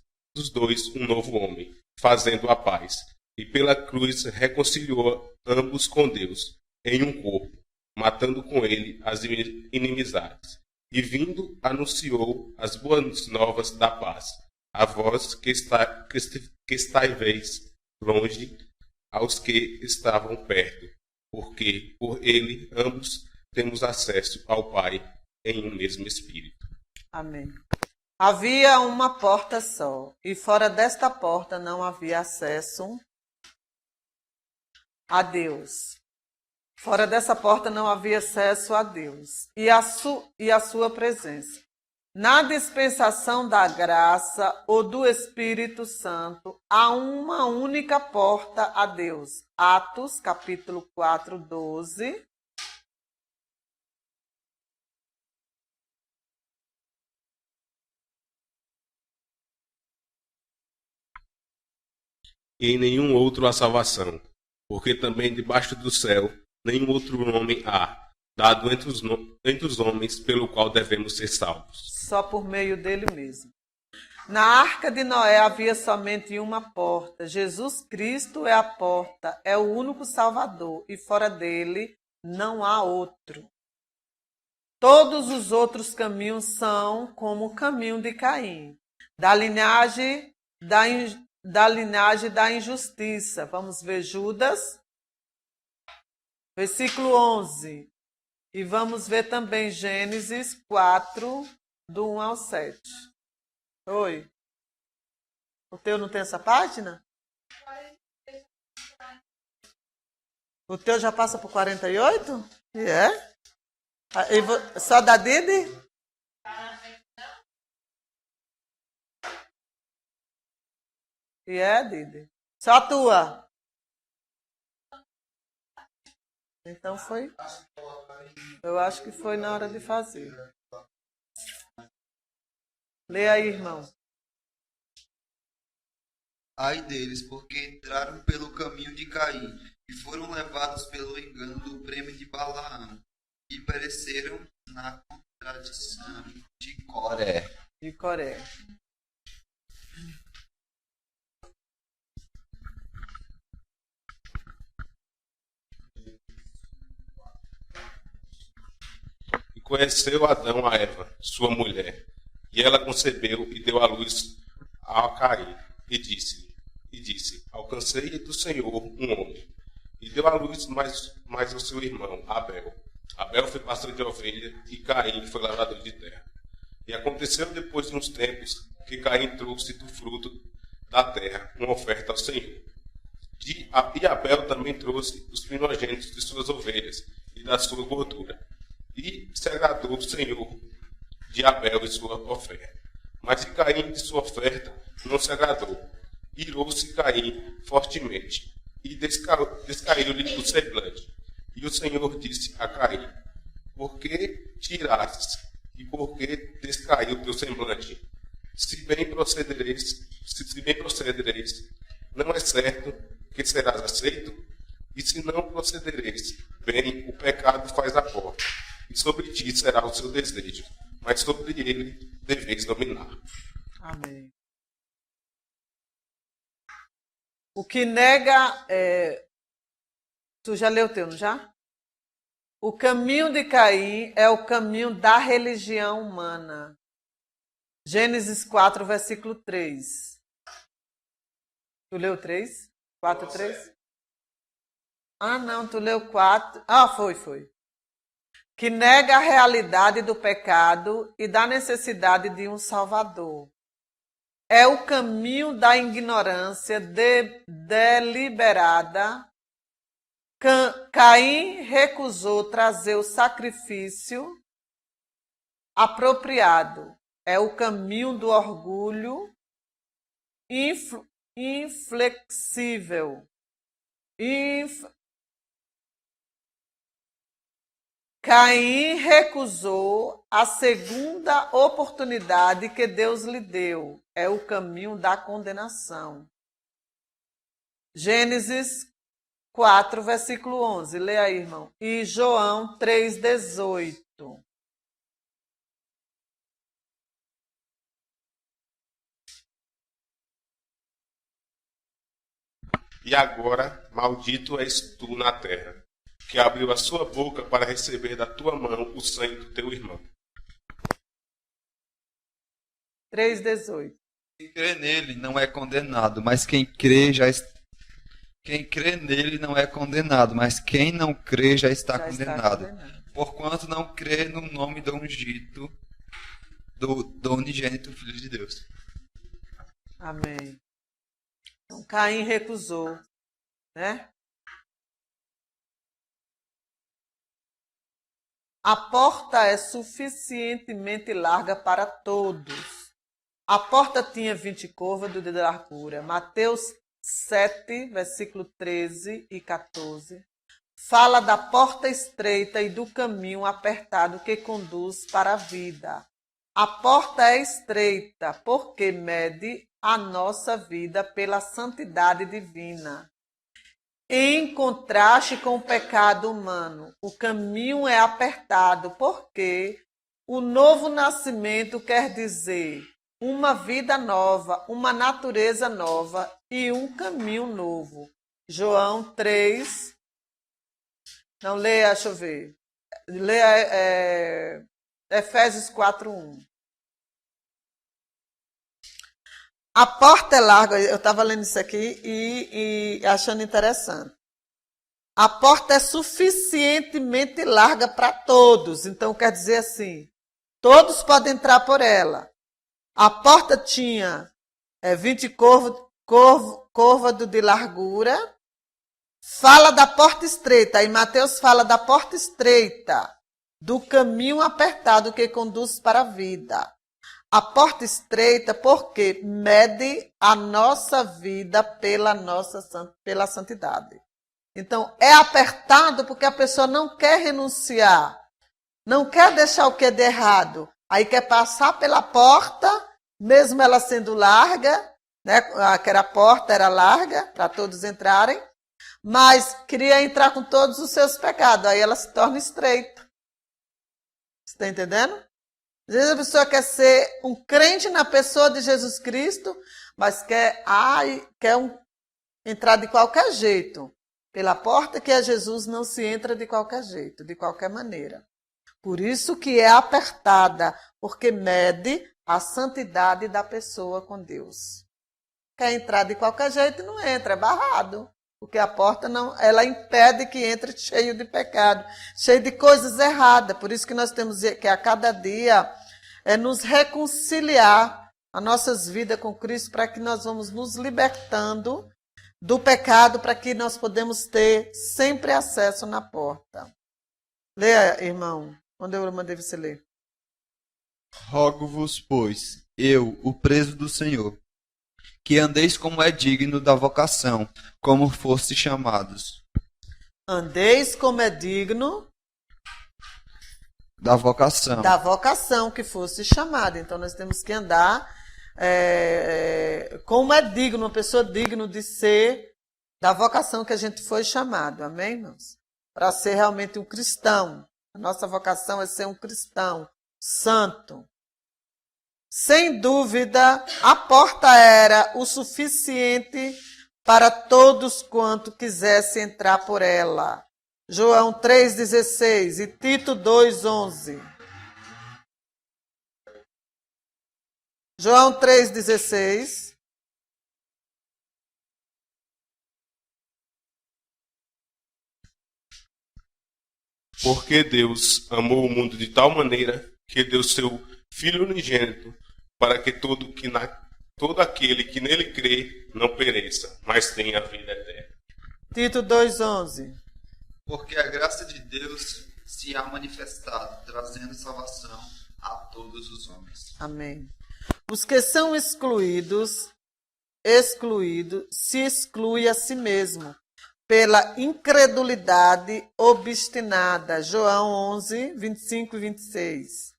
um novo homem, fazendo a paz. E pela cruz reconciliou ambos com Deus, em um corpo, matando com ele as inimizades. E vindo, anunciou as boas novas da paz, a vós que estáis longe, aos que estavam perto, porque por ele ambos temos acesso ao Pai em um mesmo Espírito. Amém. Havia uma porta só, e fora desta porta não havia acesso a Deus. Fora dessa porta não havia acesso a Deus e a sua presença. Na dispensação da graça ou do Espírito Santo, há uma única porta a Deus. Atos, capítulo 4, 12. E em nenhum outro há salvação, porque também debaixo do céu nenhum outro nome há, dado entre os homens, pelo qual devemos ser salvos. Só por meio dele mesmo. Na arca de Noé havia somente uma porta. Jesus Cristo é a porta, é o único Salvador, e fora dele não há outro. Todos os outros caminhos são como o caminho de Caim, da linhagem da injustiça. Vamos ver Judas, versículo 11. E vamos ver também Gênesis 4, do 1 ao 7. Oi. O teu não tem essa página? O teu já passa por 48? E é? Só da Didi? E é, Didi? Só a tua? Então foi? Eu acho que foi na hora de fazer. Lê aí, irmão. Ai deles, porque entraram pelo caminho de Caim e foram levados pelo engano do prêmio de Balaão e pereceram na contradição de Coré. De Coré. conheceu Adão a Eva, sua mulher, e ela concebeu e deu à luz a Caim, e disse, alcancei do Senhor um homem. E deu à luz mais o seu irmão, Abel. Abel foi pastor de ovelha e Caim foi lavrador de terra. E aconteceu depois de uns tempos que Caim trouxe do fruto da terra uma oferta ao Senhor. E Abel também trouxe os primogênitos de suas ovelhas e da sua gordura. E se agradou o Senhor de Abel e sua oferta. Mas de Caim de sua oferta não se agradou. Irou-se Caim fortemente e descaiu-lhe o semblante. E o Senhor disse a Caim, por que te irastes e por que descaiu teu semblante? Se bem procedereis, não é certo que serás aceito? E se não procedereis bem, o pecado faz a porta, e sobre ti será o seu desejo, mas sobre ele deveis dominar. Amém. O que nega... Tu já leu o teu, não já? O caminho de Caim é o caminho da religião humana. Gênesis 4, versículo 3. Tu leu 3? 4, 3? Ah, não, tu leu 4. Ah, foi. Que nega a realidade do pecado e da necessidade de um Salvador. É o caminho da ignorância deliberada. Caim recusou trazer o sacrifício apropriado. É o caminho do orgulho inflexível. Caim recusou a segunda oportunidade que Deus lhe deu. É o caminho da condenação. Gênesis 4, versículo 11. Lê aí, irmão. E João 3, 18. E agora, maldito és tu na terra, que abriu a sua boca para receber da tua mão o sangue do teu irmão. 3, 18. Quem crê nele não é condenado, mas quem crê nele não é condenado, mas quem não crê já está condenado. Porquanto não crê no nome do ungido, do unigênito Filho de Deus. Amém. Então, Caim recusou, né? A porta é suficientemente larga para todos. A porta tinha 20 côvados de largura. Mateus 7, versículo 13 e 14. Fala da porta estreita e do caminho apertado que conduz para a vida. A porta é estreita porque mede a nossa vida pela santidade divina. Em contraste com o pecado humano, o caminho é apertado porque o novo nascimento quer dizer uma vida nova, uma natureza nova e um caminho novo. João 3. Não, leia, deixa eu ver. Leia Efésios 4, 1. A porta é larga, eu estava lendo isso aqui e achando interessante. A porta é suficientemente larga para todos, então quer dizer assim, todos podem entrar por ela. A porta tinha 20 côvados de largura. Fala da porta estreita, aí Mateus fala da porta estreita, do caminho apertado que conduz para a vida. A porta estreita porque mede a nossa vida pela santidade. Então, é apertado porque a pessoa não quer renunciar, não quer deixar o que é de errado. Aí quer passar pela porta, mesmo ela sendo larga, né? Aquela porta era larga para todos entrarem, mas queria entrar com todos os seus pecados. Aí ela se torna estreita. Você está entendendo? Às vezes a pessoa quer ser um crente na pessoa de Jesus Cristo, mas quer entrar de qualquer jeito. Pela porta que é Jesus não se entra de qualquer jeito, de qualquer maneira. Por isso que é apertada, porque mede a santidade da pessoa com Deus. Quer entrar de qualquer jeito, não entra, é barrado. Porque a porta não, ela impede que entre cheio de pecado, cheio de coisas erradas. Por isso que nós temos que a cada dia nos reconciliar as nossas vidas com Cristo, para que nós vamos nos libertando do pecado, para que nós podemos ter sempre acesso na porta. Leia, irmão, quando eu mandei você ler. Rogo-vos, pois, eu, o preso do Senhor, que andeis como é digno da vocação, como foste chamados. Andeis como é digno Da vocação. Da vocação que fosse chamado. Então nós temos que andar como é digno, uma pessoa digna de ser da vocação que a gente foi chamado. Amém, irmãos? Para ser realmente um cristão. A nossa vocação é ser um cristão santo. Sem dúvida, a porta era o suficiente para todos quanto quisessem entrar por ela. João 3,16 e Tito 2,11. João 3,16. Porque Deus amou o mundo de tal maneira que deu seu Filho unigênito, para que todo aquele que nele crê não pereça, mas tenha a vida eterna. Tito 2,11. Porque a graça de Deus se há manifestado, trazendo salvação a todos os homens. Amém. Os que são excluído se exclui a si mesmo, pela incredulidade obstinada. João 11, 25 e 26.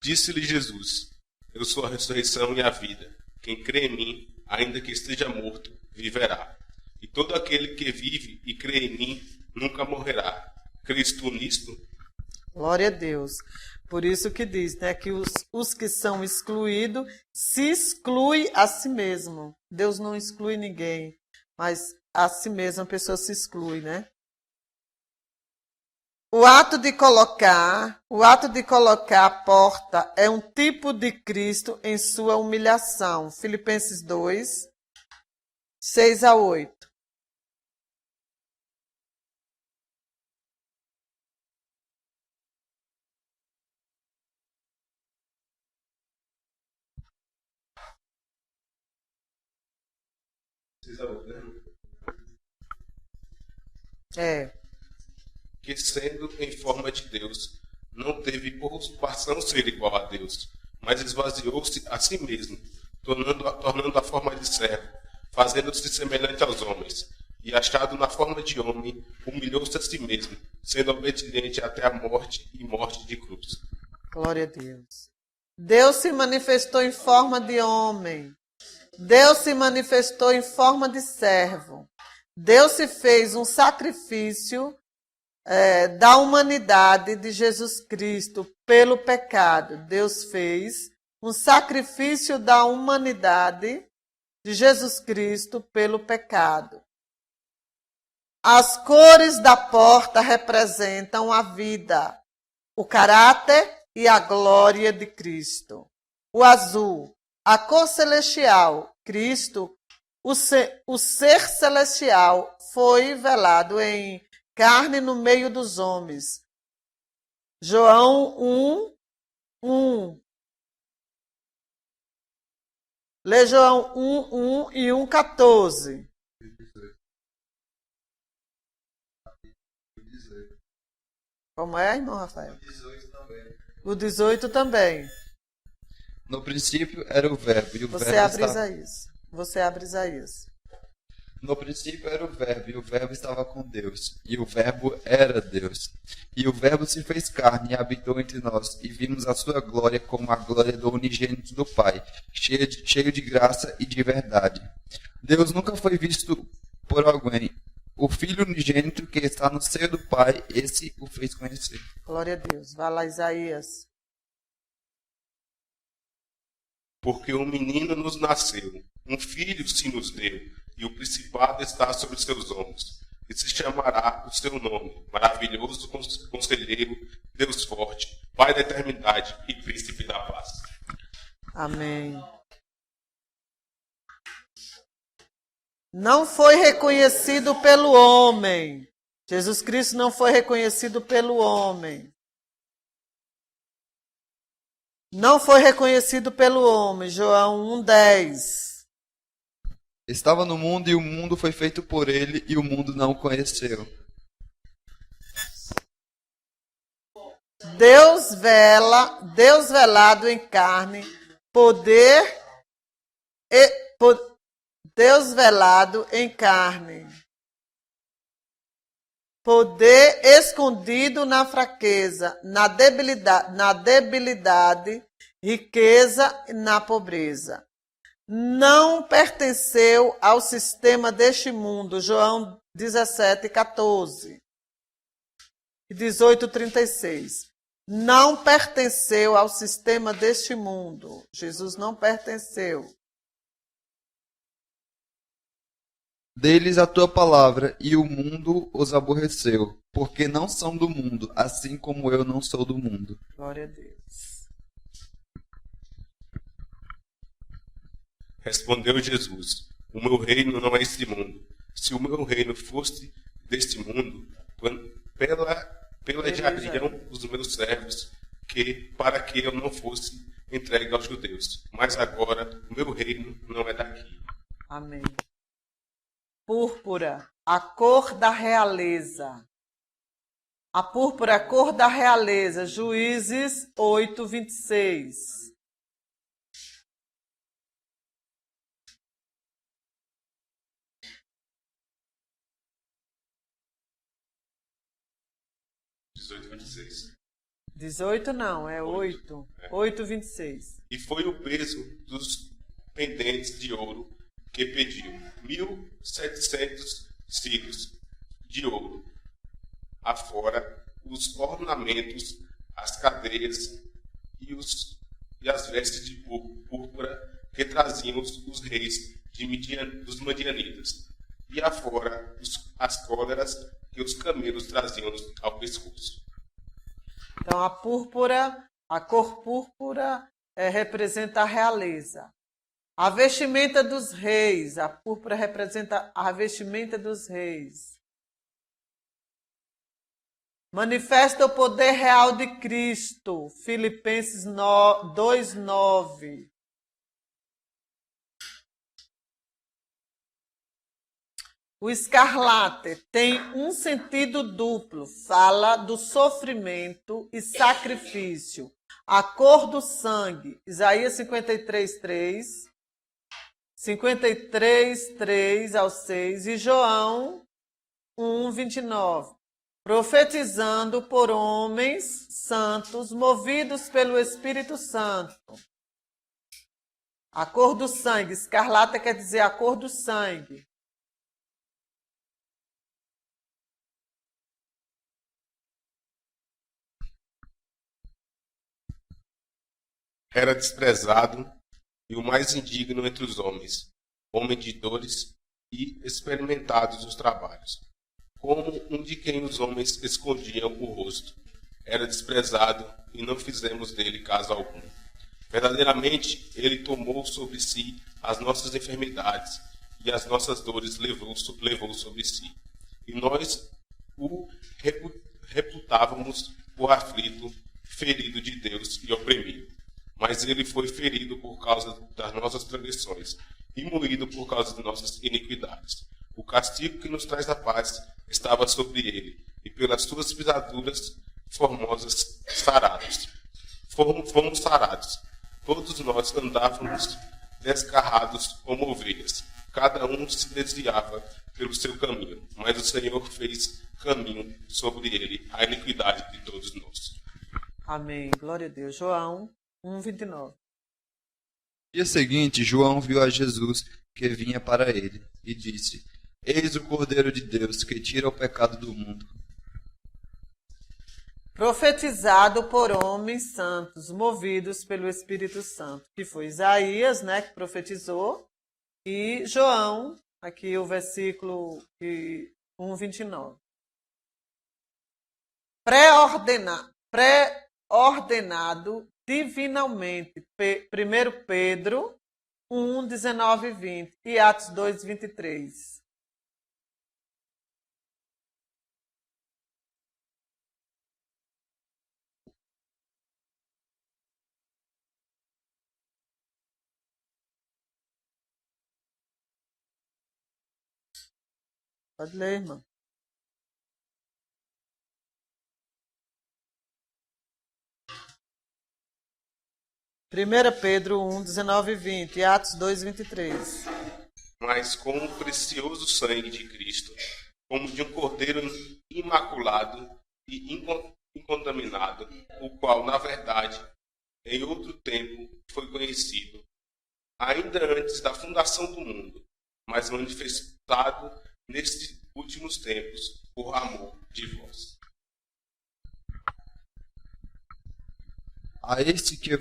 Disse-lhe Jesus: Eu sou a ressurreição e a vida. Quem crê em mim, ainda que esteja morto, viverá. E todo aquele que vive e crê em mim, nunca morrerá. Crês tu nisto? Glória a Deus. Por isso que diz, né, que os que são excluídos se exclui a si mesmo. Deus não exclui ninguém, mas a si mesmo a pessoa se exclui, né? O ato de colocar a porta é um tipo de Cristo em sua humilhação. Filipenses 2, 6 a 8. Que sendo em forma de Deus, não teve por usurpação ser igual a Deus, mas esvaziou-se a si mesmo, tornando a forma de servo, fazendo-se semelhante aos homens, e achado na forma de homem, humilhou-se a si mesmo, sendo obediente até a morte e morte de cruz. Glória a Deus. Deus se manifestou em forma de homem. Deus se manifestou em forma de servo. Deus se fez um sacrifício da humanidade de Jesus Cristo pelo pecado. Deus fez um sacrifício da humanidade de Jesus Cristo pelo pecado. As cores da porta representam a vida, o caráter e a glória de Cristo. O azul, a cor celestial, Cristo, o ser celestial, foi velado em carne no meio dos homens. João 1, 1. Lê João 1, 1 e 1, 14. Como é, irmão Rafael? O 18 também. No princípio era o verbo, e o Você verbo abre estava... Isaías. Você abre Isaías. No princípio era o verbo, e o verbo estava com Deus, e o verbo era Deus. E o verbo se fez carne e habitou entre nós, e vimos a sua glória como a glória do unigênito do Pai, cheio de graça e de verdade. Deus nunca foi visto por alguém. O Filho unigênito que está no seio do Pai, esse o fez conhecer. Glória a Deus. Vai lá, Isaías. Porque um menino nos nasceu, um filho se nos deu, e o principado está sobre os seus ombros. E se chamará o seu nome, Maravilhoso Conselheiro, Deus Forte, Pai da Eternidade e Príncipe da Paz. Amém. Não foi reconhecido pelo homem. Jesus Cristo não foi reconhecido pelo homem. Não foi reconhecido pelo homem. João 1,10. Estava no mundo e o mundo foi feito por ele e o mundo não o conheceu. Deus velado em carne, Deus velado em carne, poder escondido na fraqueza, na debilidade, riqueza e na pobreza. Não pertenceu ao sistema deste mundo. João 17,14 e 18,36. Não pertenceu ao sistema deste mundo. Jesus não pertenceu. Deles a tua palavra, e o mundo os aborreceu, porque não são do mundo, assim como eu não sou do mundo. Glória a Deus. Respondeu Jesus: o meu reino não é este mundo. Se o meu reino fosse deste mundo, pelejariam os meus servos, para que eu não fosse entregue aos judeus. Mas agora o meu reino não é daqui. Amém. Púrpura, a cor da realeza. A púrpura, a cor da realeza. Juízes 8:26. (18:26). 18 não, é 8. 8:26. E foi o peso dos pendentes de ouro que pediu 1.700 ciclos de ouro, afora os ornamentos, as cadeias e as vestes de púrpura que traziam os reis dos Madianitas, e afora as cóleras que os camelos traziam ao pescoço. Então a púrpura, a cor púrpura representa a realeza. A vestimenta dos reis, a púrpura representa a vestimenta dos reis. Manifesta o poder real de Cristo, Filipenses 2:9. O escarlate tem um sentido duplo, fala do sofrimento e sacrifício. A cor do sangue, Isaías 53:3. 53:3 ao 6 e João 1:29, profetizando por homens santos movidos pelo Espírito Santo. A cor do sangue, escarlata quer dizer a cor do sangue. Era desprezado e o mais indigno entre os homens, homem de dores e experimentados os trabalhos, como um de quem os homens escondiam o rosto. Era desprezado e não fizemos dele caso algum. Verdadeiramente, ele tomou sobre si as nossas enfermidades e as nossas dores levou sobre si. E nós o reputávamos por aflito, ferido de Deus e oprimido. Mas ele foi ferido por causa das nossas transgressões e moído por causa de nossas iniquidades. O castigo que nos traz a paz estava sobre ele, e pelas suas pisaduras formosas fomos sarados. Todos nós andávamos desgarrados como ovelhas. Cada um se desviava pelo seu caminho, mas o Senhor fez caminho sobre ele a iniquidade de todos nós. Amém. Glória a Deus. João 1:29. No dia seguinte, João viu a Jesus que vinha para ele e disse: Eis o Cordeiro de Deus que tira o pecado do mundo. profetizado por homens santos, movidos pelo Espírito Santo, que foi Isaías, né, que profetizou, e João, aqui o versículo 1:29. Pré-ordenado divinamente, 1 Pedro 1:19 e 20 e Atos 2:23. Pode ler, irmão. Primeira Pedro 1:19 e 20 e Atos 2:23. Mas com o precioso sangue de Cristo, como de um cordeiro imaculado e incontaminado, o qual, na verdade, em outro tempo foi conhecido, ainda antes da fundação do mundo, mas manifestado nestes últimos tempos por amor de vós. A este que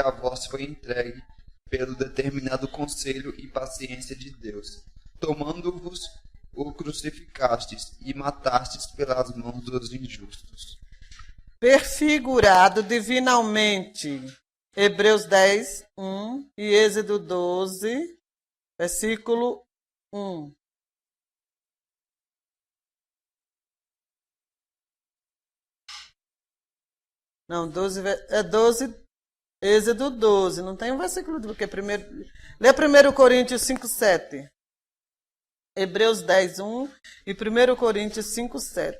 a vós foi entregue pelo determinado conselho e paciência de Deus, tomando-vos o crucificastes e matastes pelas mãos dos injustos. Perfigurado divinamente. Hebreus 10:1 e Êxodo 12, versículo 1. Não, 12, é 12, Êxodo 12, não tem um versículo, porque primeiro... Lê 1 Coríntios 5:7. Hebreus 10:1 e 1 Coríntios 5:7.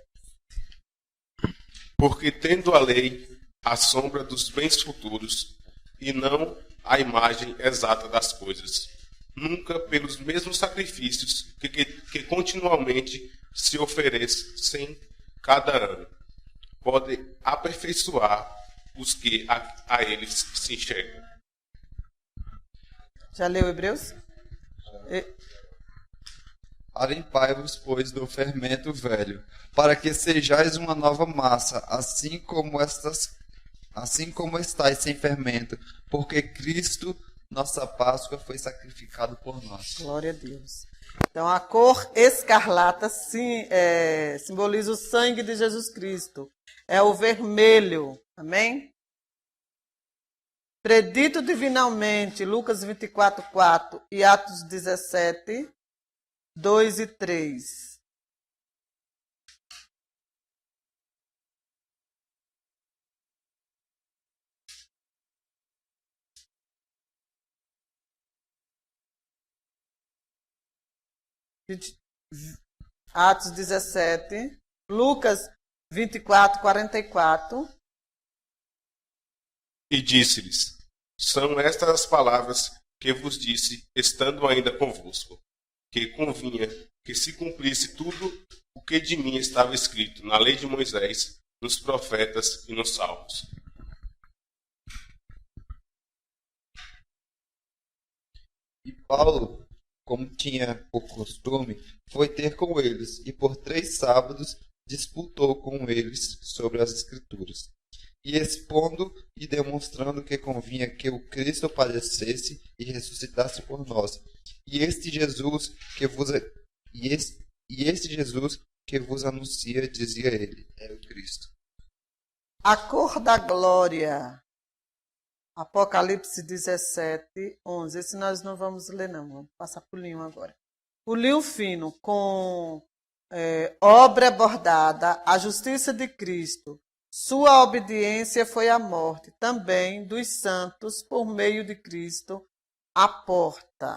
Porque tendo a lei a sombra dos bens futuros, e não a imagem exata das coisas, nunca pelos mesmos sacrifícios que continuamente se oferecem cada ano, pode aperfeiçoar os que a eles se enxergam. Já leu Hebreus? Alimpai-vos, pois, do fermento velho, para que sejais uma nova massa, assim como estáis sem fermento, porque Cristo, nossa Páscoa, foi sacrificado por nós. Glória a Deus. Então, a cor escarlata simboliza o sangue de Jesus Cristo. É o vermelho. Amém? Predito divinamente, Lucas 24:4 e Atos 17:2 e 3. Atos 17, Lucas 24:44. E disse-lhes: são estas as palavras que vos disse, estando ainda convosco, que convinha que se cumprisse tudo o que de mim estava escrito na lei de Moisés, nos profetas e nos salmos. E Paulo, como tinha por costume, foi ter com eles, e por 3 sábados disputou com eles sobre as Escrituras, e expondo e demonstrando que convinha que o Cristo padecesse e ressuscitasse por nós, e este Jesus que vos anuncia, dizia ele, é o Cristo. A cor da glória. Apocalipse 17:11. Esse nós não vamos ler, não. Vamos passar por linho agora. O linho fino com obra bordada, a justiça de Cristo. Sua obediência foi a morte, também dos santos, por meio de Cristo, a porta.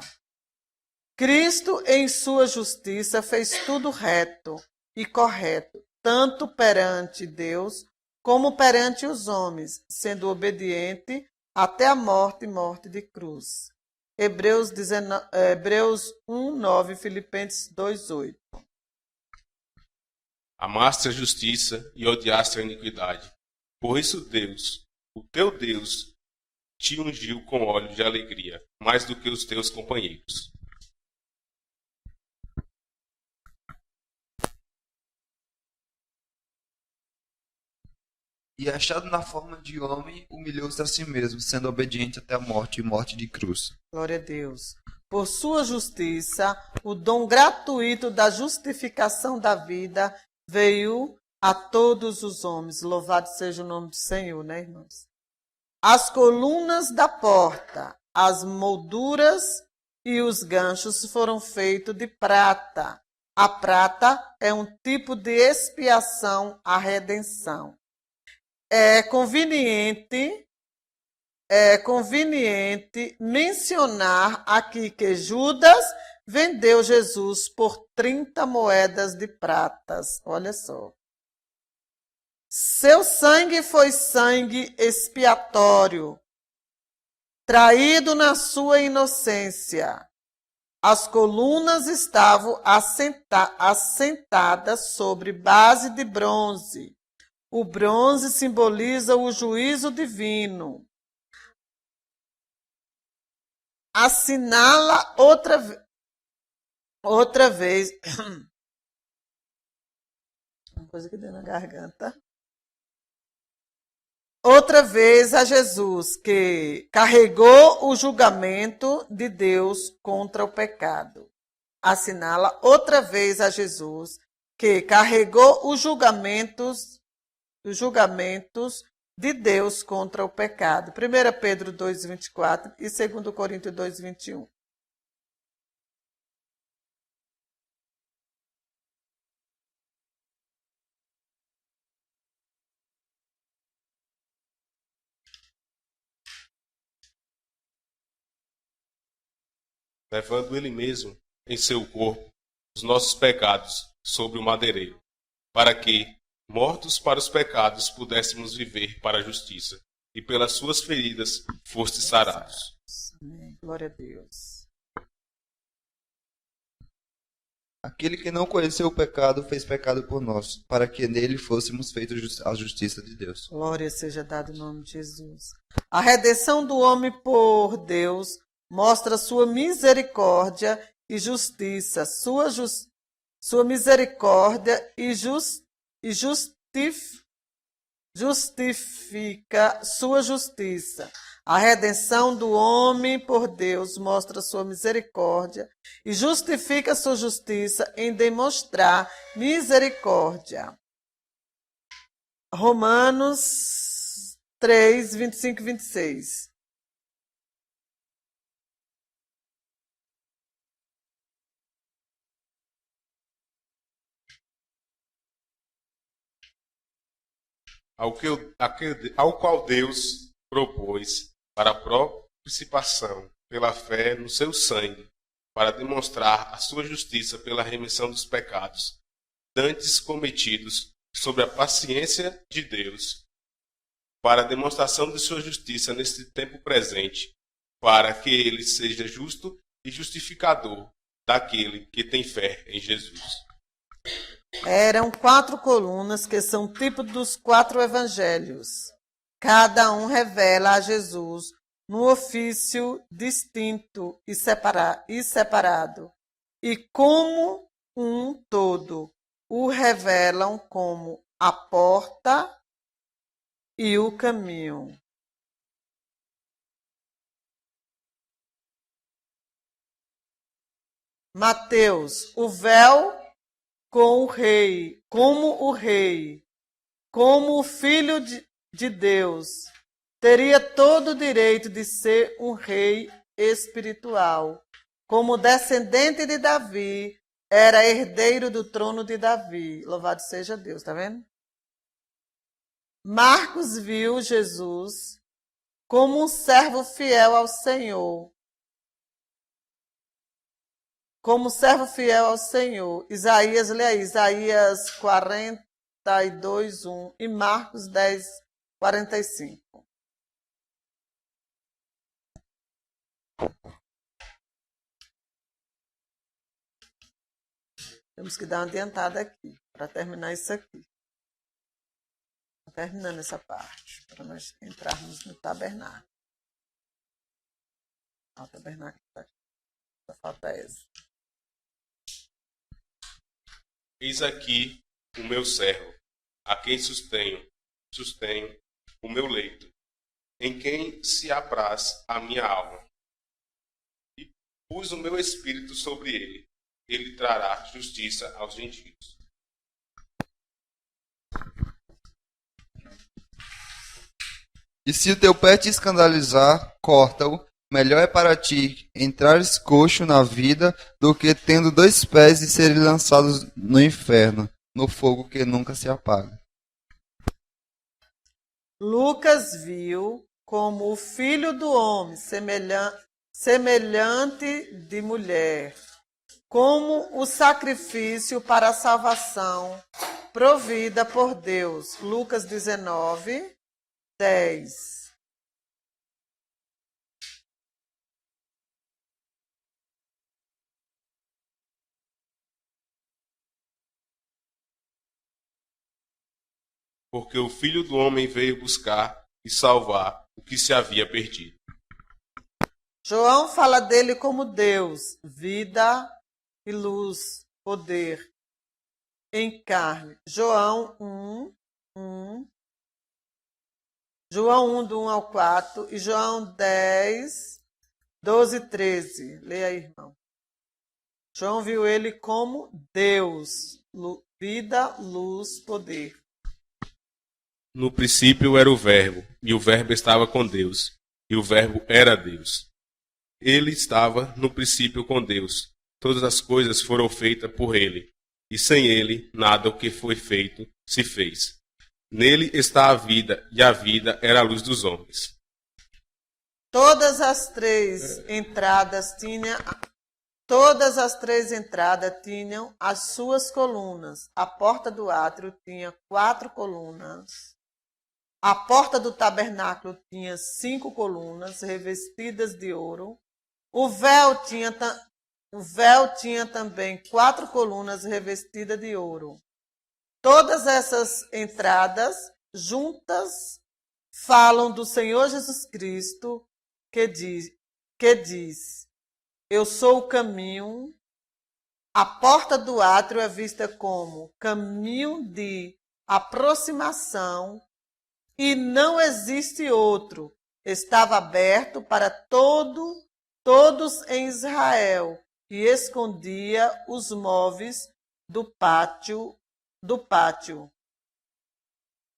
Cristo, em sua justiça, fez tudo reto e correto, tanto perante Deus como perante os homens, sendo obediente até a morte de cruz. Hebreus 1:9, Filipenses 2:8. Amaste a justiça e odiaste a iniquidade. Por isso Deus, o teu Deus, te ungiu com óleo de alegria, mais do que os teus companheiros. E achado na forma de homem, humilhou-se a si mesmo, sendo obediente até a morte e morte de cruz. Glória a Deus. Por sua justiça, o dom gratuito da justificação da vida veio a todos os homens. Louvado seja o nome do Senhor, né, irmãos? As colunas da porta, as molduras e os ganchos foram feitos de prata. A prata é um tipo de expiação à redenção. É conveniente mencionar aqui que Judas vendeu Jesus por 30 moedas de pratas. Olha só. Seu sangue foi sangue expiatório, traído na sua inocência. As colunas estavam assentadas sobre base de bronze. O bronze simboliza o juízo divino. Assinala outra vez. Uma coisa que deu na garganta. Outra vez a Jesus, que carregou o julgamento de Deus contra o pecado. Assinala outra vez a Jesus, que carregou os julgamentos de Deus contra o pecado. 1 Pedro 2,24 e 2 Coríntios 2,21. Levando ele mesmo em seu corpo os nossos pecados sobre o madeireiro, para que, mortos para os pecados, pudéssemos viver para a justiça, e pelas suas feridas fostes sarados. Amém. Glória a Deus. Aquele que não conheceu o pecado fez pecado por nós, para que nele fôssemos feitos a justiça de Deus. Glória seja dada em nome de Jesus. A redenção do homem por Deus mostra sua misericórdia e justiça, sua misericórdia e justifica sua justiça. A redenção do homem por Deus mostra sua misericórdia e justifica sua justiça em demonstrar misericórdia. Romanos 3, 25 e 26. Ao qual Deus propôs para a propiciação pela fé no seu sangue, para demonstrar a sua justiça pela remissão dos pecados, dantes cometidos sobre a paciência de Deus, para a demonstração de sua justiça neste tempo presente, para que ele seja justo e justificador daquele que tem fé em Jesus. Eram 4 colunas que são tipo dos 4 evangelhos. Cada um revela a Jesus num ofício distinto e separado. E como um todo, o revelam como a porta e o caminho. Mateus, o véu com o rei, como o filho de Deus, teria todo o direito de ser um rei espiritual. Como descendente de Davi, era herdeiro do trono de Davi. Louvado seja Deus, tá vendo? Marcos viu Jesus como um servo fiel ao Senhor. Como servo fiel ao Senhor. Isaías, leia Isaías 42, 1 e Marcos 10, 45. Temos que dar uma adiantada aqui, para terminar isso aqui. Terminando essa parte, para nós entrarmos no tabernáculo. O tabernáculo está aqui. Só falta esse. Eis aqui o meu servo, a quem sustenho, sustenho o meu leito, em quem se apraz a minha alma. E pus o meu espírito sobre ele. Ele trará justiça aos gentios. E se o teu pé te escandalizar, corta-o. Melhor é para ti entrares coxo na vida do que tendo 2 pés e serem lançados no inferno, no fogo que nunca se apaga. Lucas viu como o filho do homem, semelhante de mulher, como o sacrifício para a salvação provida por Deus. Lucas 19, 10. Porque o Filho do Homem veio buscar e salvar o que se havia perdido. João fala dele como Deus, vida e luz, poder em carne. João 1, João 1, do 1 ao 4 e João 10, 12 e 13. Leia aí, irmão. João viu ele como Deus, vida, luz, poder. No princípio era o Verbo, e o Verbo estava com Deus, e o Verbo era Deus. Ele estava no princípio com Deus. Todas as coisas foram feitas por ele, e sem ele nada o que foi feito se fez. Nele está a vida, e a vida era a luz dos homens. Todas as três entradas tinham as suas colunas. A porta do átrio tinha 4 colunas. A porta do tabernáculo tinha 5 colunas revestidas de ouro. O véu tinha também 4 colunas revestidas de ouro. Todas essas entradas juntas falam do Senhor Jesus Cristo, que diz: eu sou o caminho. A porta do átrio é vista como caminho de aproximação e não existe outro. Estava aberto para todos em Israel e escondia os móveis do pátio.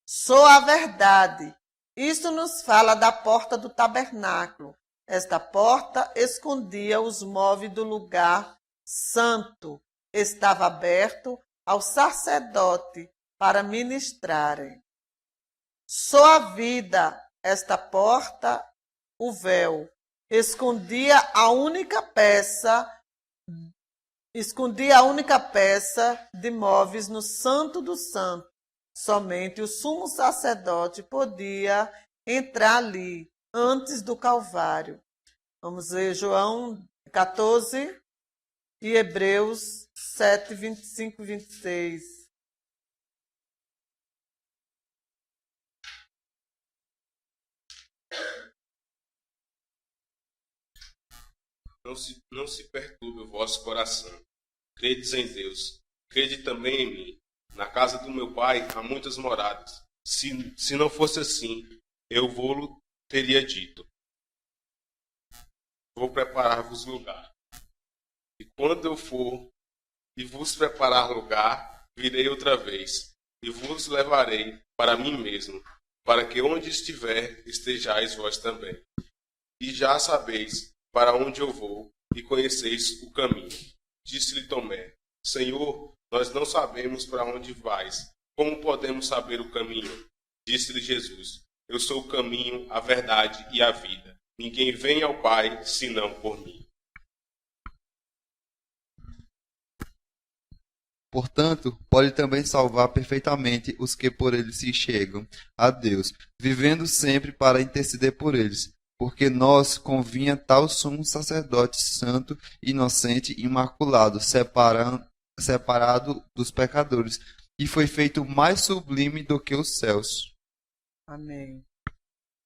Sou a verdade. Isso nos fala da porta do tabernáculo. Esta porta escondia os móveis do lugar santo. Estava aberto ao sacerdote para ministrarem. Só a vida, esta porta, o véu, escondia a única peça de móveis no Santo do Santo. Somente o sumo sacerdote podia entrar ali antes do Calvário. Vamos ver João 14 e Hebreus 7, 25 e 26. Não se perturbe o vosso coração. Credes em Deus, crede também em mim. Na casa do meu pai há muitas moradas. Se não fosse assim, eu vou-lo teria dito. Vou preparar-vos lugar. E quando eu for e vos preparar lugar, virei outra vez, e vos levarei para mim mesmo, para que onde estiver, estejais vós também. E já sabeis para onde eu vou, e conheceis o caminho. Disse-lhe Tomé: Senhor, nós não sabemos para onde vais. Como podemos saber o caminho? Disse-lhe Jesus: Eu sou o caminho, a verdade e a vida. Ninguém vem ao Pai, senão por mim. Portanto, pode também salvar perfeitamente os que por ele se chegam a Deus, vivendo sempre para interceder por eles. Porque nós convinha tal sumo sacerdote santo, inocente, imaculado, separado dos pecadores, e foi feito mais sublime do que os céus. Amém.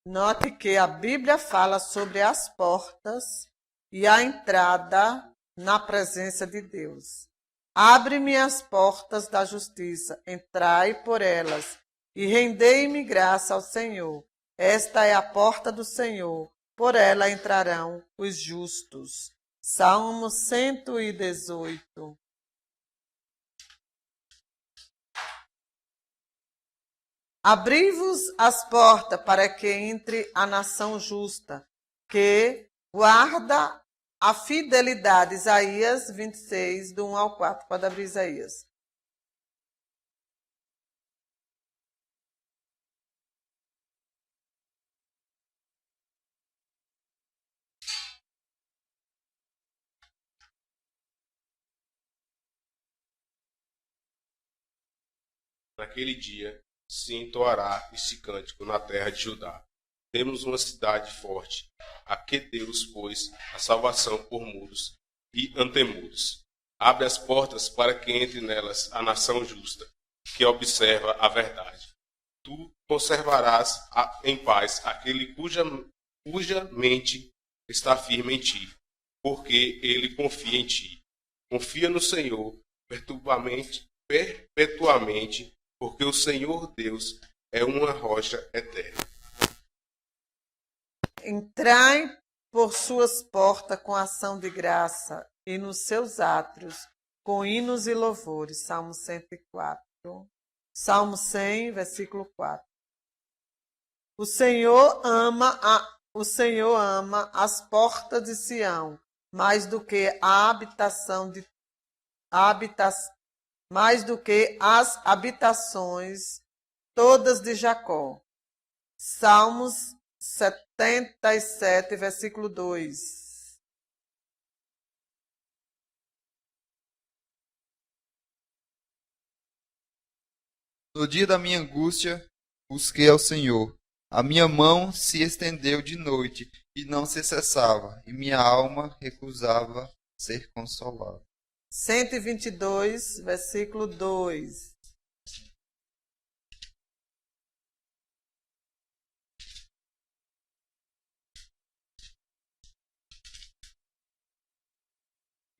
Note que a Bíblia fala sobre as portas e a entrada na presença de Deus. Abre-me as portas da justiça, entrai por elas. e rendei-me graça ao Senhor. Esta é a porta do Senhor, por ela entrarão os justos. Salmo 118. Abri-vos as portas para que entre a nação justa, que guarda a fidelidade. Isaías 26, do 1 ao 4. Pode abrir Isaías. Naquele dia se entoará esse cântico na terra de Judá. Temos uma cidade forte, a que Deus pôs a salvação por muros e antemuros. Abre as portas para que entre nelas a nação justa, que observa a verdade. Tu conservarás em paz aquele cuja mente está firme em ti, porque ele confia em ti. Confia no Senhor perpetuamente, porque o Senhor Deus é uma rocha eterna. Entrai por suas portas com ação de graça e nos seus átrios com hinos e louvores. Salmo 104. Salmo 100, versículo 4. O Senhor ama as portas de Sião, mais do que mais do que as habitações todas de Jacó. Salmos 77, versículo 2. No dia da minha angústia, busquei ao Senhor. A minha mão se estendeu de noite e não se cessava, e minha alma recusava ser consolada. 122, versículo 2.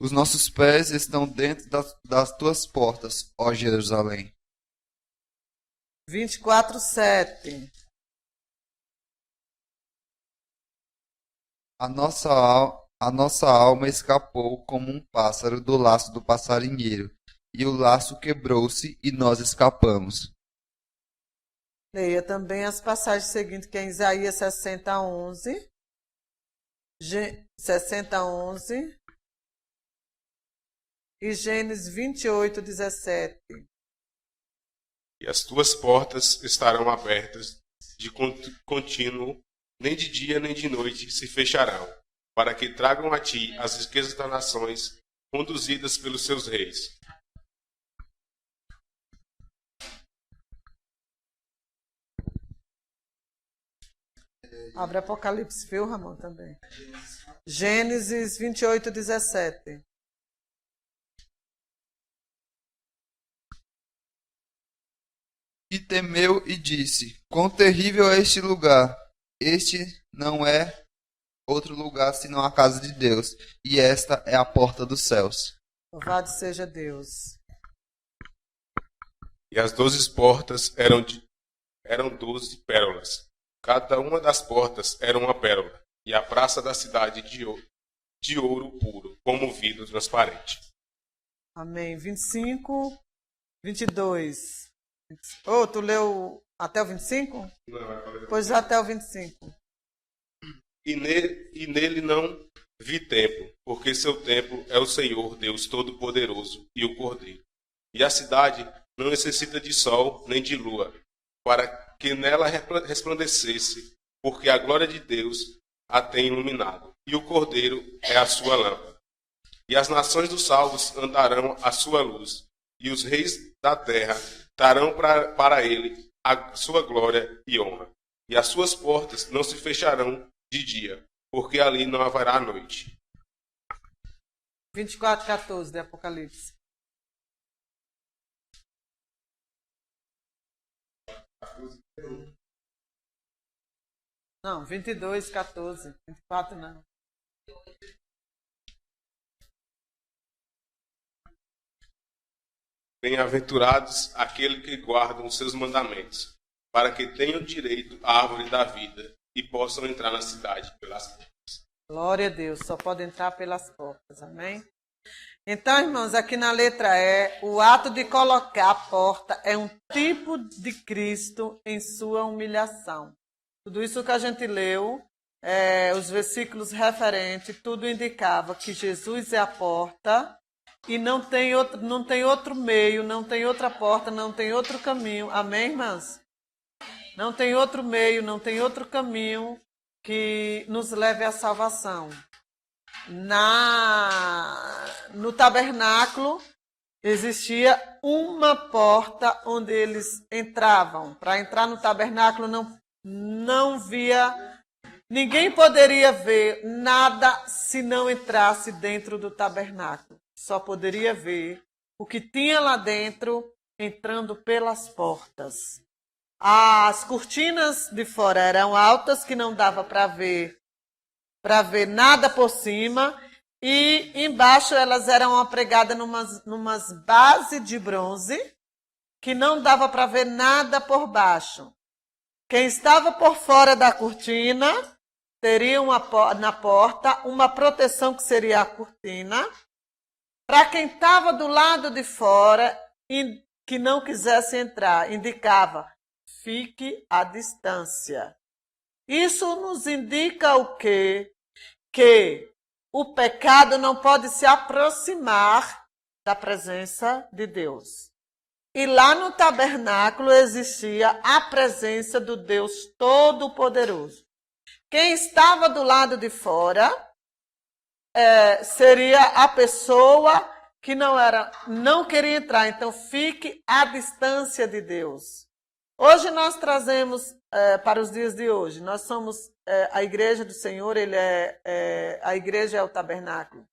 Os nossos pés estão dentro das tuas portas, ó Jerusalém. 24, 7. A nossa alma escapou como um pássaro do laço do passarinheiro, e o laço quebrou-se e nós escapamos. Leia também as passagens seguintes, que é em Isaías 60, 11. 60, 11. E Gênesis 28, 17. E as tuas portas estarão abertas de contínuo, nem de dia nem de noite se fecharão, para que tragam a ti as riquezas das nações, conduzidas pelos seus reis. Abre Apocalipse, viu, Ramon, também. Gênesis 28, 17. E temeu e disse: Quão terrível é este lugar! Este não é outro lugar senão a casa de Deus, e esta é a porta dos céus. Louvado seja Deus. E as 12 portas eram 12 pérolas. Cada uma das portas era uma pérola, e a praça da cidade de ouro puro, como vidro transparente. Amém. 25, 22. Oh, tu leu até o 25? Não, Pois até o 25. E nele não vi tempo, porque seu tempo é o Senhor, Deus Todo-Poderoso, e o Cordeiro. E a cidade não necessita de sol nem de lua, para que nela resplandecesse, porque a glória de Deus a tem iluminado, e o Cordeiro é a sua lâmpada. E as nações dos salvos andarão à sua luz, e os reis da terra trarão para ele a sua glória e honra. E as suas portas não se fecharão de dia, porque ali não haverá noite. 24, 14 de Apocalipse. Não, 22, 14. 24 não. Bem-aventurados aqueles que guardam os seus mandamentos, para que tenham direito à árvore da vida e possam entrar na cidade pelas portas. Glória a Deus, só pode entrar pelas portas, amém? Então, irmãos, aqui na letra E, o ato de colocar a porta é um tipo de Cristo em sua humilhação. Tudo isso que a gente leu, os versículos referentes, tudo indicava que Jesus é a porta e não tem outro meio, não tem outra porta, não tem outro caminho. Amém, irmãs? Não tem outro meio, não tem outro caminho que nos leve à salvação. No tabernáculo existia uma porta onde eles entravam. Para entrar no tabernáculo não via, ninguém poderia ver nada se não entrasse dentro do tabernáculo. Só poderia ver o que tinha lá dentro entrando pelas portas. As cortinas de fora eram altas, que não dava para ver nada por cima, e embaixo elas eram pregadas numas bases de bronze, que não dava para ver nada por baixo. Quem estava por fora da cortina teria na porta uma proteção que seria a cortina. Para quem estava do lado de fora e que não quisesse entrar, indicava: fique à distância. Isso nos indica o quê? Que o pecado não pode se aproximar da presença de Deus. E lá no tabernáculo existia a presença do Deus Todo-Poderoso. Quem estava do lado de fora seria a pessoa que não queria entrar. Então, fique à distância de Deus. Hoje nós trazemos para os dias de hoje, nós somos a igreja do Senhor, a igreja é o tabernáculo.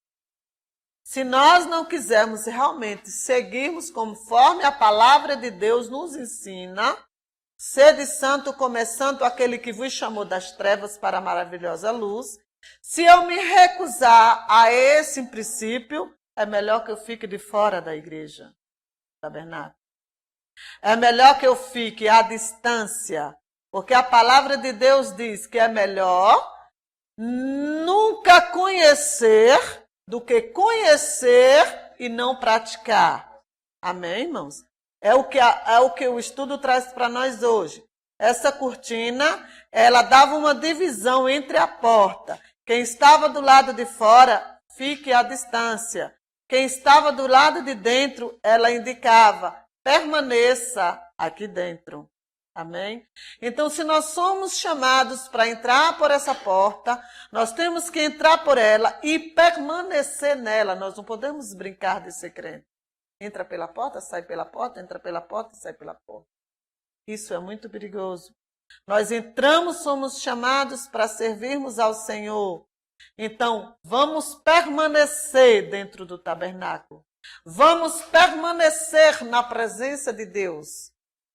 Se nós não quisermos realmente seguirmos conforme a palavra de Deus nos ensina, sede santo como é santo aquele que vos chamou das trevas para a maravilhosa luz, se eu me recusar a esse princípio, é melhor que eu fique de fora da igreja, tabernáculo. É melhor que eu fique à distância, porque a palavra de Deus diz que é melhor nunca conhecer do que conhecer e não praticar. Amém, irmãos? É o que o estudo traz para nós hoje. Essa cortina, ela dava uma divisão entre a porta. Quem estava do lado de fora, fique à distância. Quem estava do lado de dentro, ela indicava: permaneça aqui dentro. Amém? Então, se nós somos chamados para entrar por essa porta, nós temos que entrar por ela e permanecer nela. Nós não podemos brincar de ser crente. Entra pela porta, sai pela porta, entra pela porta, sai pela porta. Isso é muito perigoso. Nós entramos, somos chamados para servirmos ao Senhor. Então, vamos permanecer dentro do tabernáculo. Vamos permanecer na presença de Deus.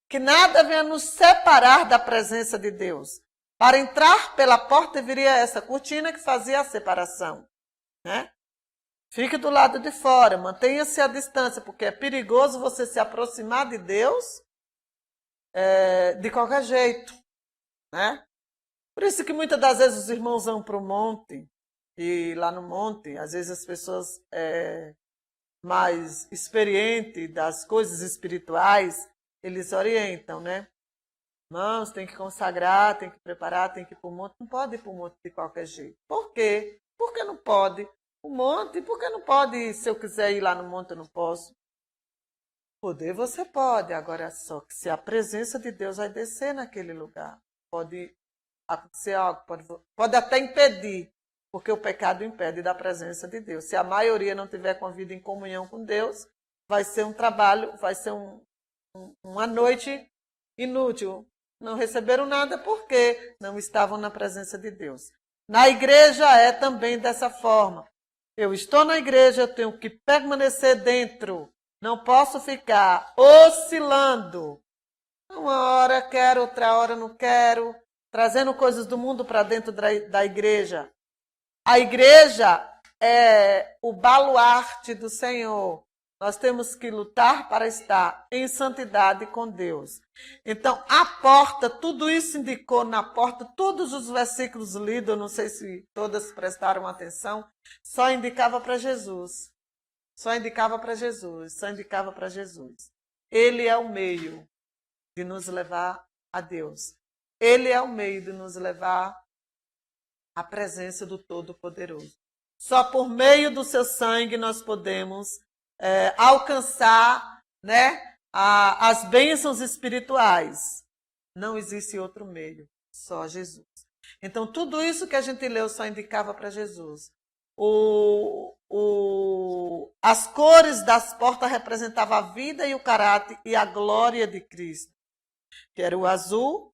Que nada venha nos separar da presença de Deus. Para entrar pela porta viria essa cortina que fazia a separação. Né? Fique do lado de fora, mantenha-se à distância, porque é perigoso você se aproximar de Deus de qualquer jeito. Né? Por isso que muitas das vezes os irmãos vão para o monte, e lá no monte, às vezes as pessoas mais experientes das coisas espirituais, eles orientam, né? Irmãos, tem que consagrar, tem que preparar, tem que ir para o monte. Não pode ir para o monte de qualquer jeito. Por quê? Por que não pode? O monte, por que não pode? Se eu quiser ir lá no monte, eu não posso. Poder você pode, agora só que se a presença de Deus vai descer naquele lugar, pode acontecer algo, pode até impedir, porque o pecado impede da presença de Deus. Se a maioria não tiver com a vida em comunhão com Deus, vai ser um trabalho, vai ser uma noite inútil. Não receberam nada porque não estavam na presença de Deus. Na igreja é também dessa forma. Eu estou na igreja, eu tenho que permanecer dentro. Não posso ficar oscilando. Uma hora quero, outra hora não quero. Trazendo coisas do mundo para dentro da igreja. A igreja é o baluarte do Senhor. Nós temos que lutar para estar em santidade com Deus. Então, a porta, tudo isso indicou na porta, todos os versículos lidos, eu não sei se todas prestaram atenção, só indicava para Jesus. Só indicava para Jesus, só indicava para Jesus. Ele é o meio de nos levar a Deus. Ele é o meio de nos levar à presença do Todo-Poderoso. Só por meio do seu sangue nós podemos alcançar, né, as bênçãos espirituais. Não existe outro meio, só Jesus. Então, tudo isso que a gente leu só indicava para Jesus. As cores das portas representavam a vida e o caráter e a glória de Cristo, que era o azul,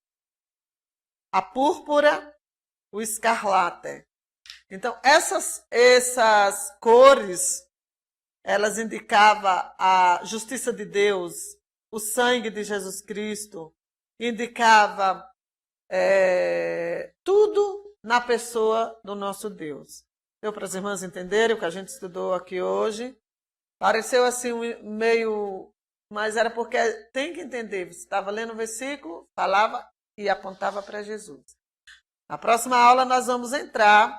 a púrpura, o escarlate. Então, essas cores, elas indicavam a justiça de Deus, o sangue de Jesus Cristo, indicava tudo na pessoa do nosso Deus. Deu para as irmãs entenderem o que a gente estudou aqui hoje? Pareceu assim meio... Mas era porque tem que entender. Você estava lendo o versículo, falava e apontava para Jesus. Na próxima aula nós vamos entrar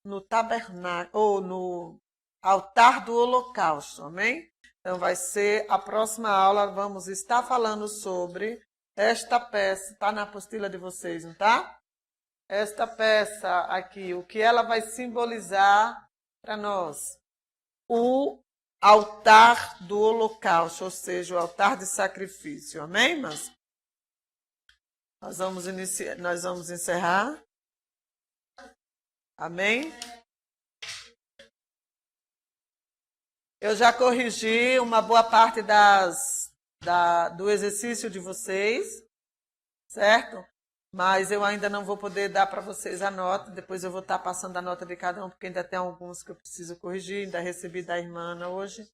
no tabernáculo, ou no altar do holocausto, amém? Então vai ser a próxima aula, vamos estar falando sobre esta peça, está na apostila de vocês, não está? Esta peça aqui, o que ela vai simbolizar para nós? O altar do holocausto, ou seja, o altar de sacrifício, amém, irmãs? Nós vamos encerrar. Amém? Eu já corrigi uma boa parte do exercício de vocês, certo? Mas eu ainda não vou poder dar para vocês a nota. Depois eu vou estar passando a nota de cada um, porque ainda tem alguns que eu preciso corrigir. Ainda recebi da irmã Ana hoje.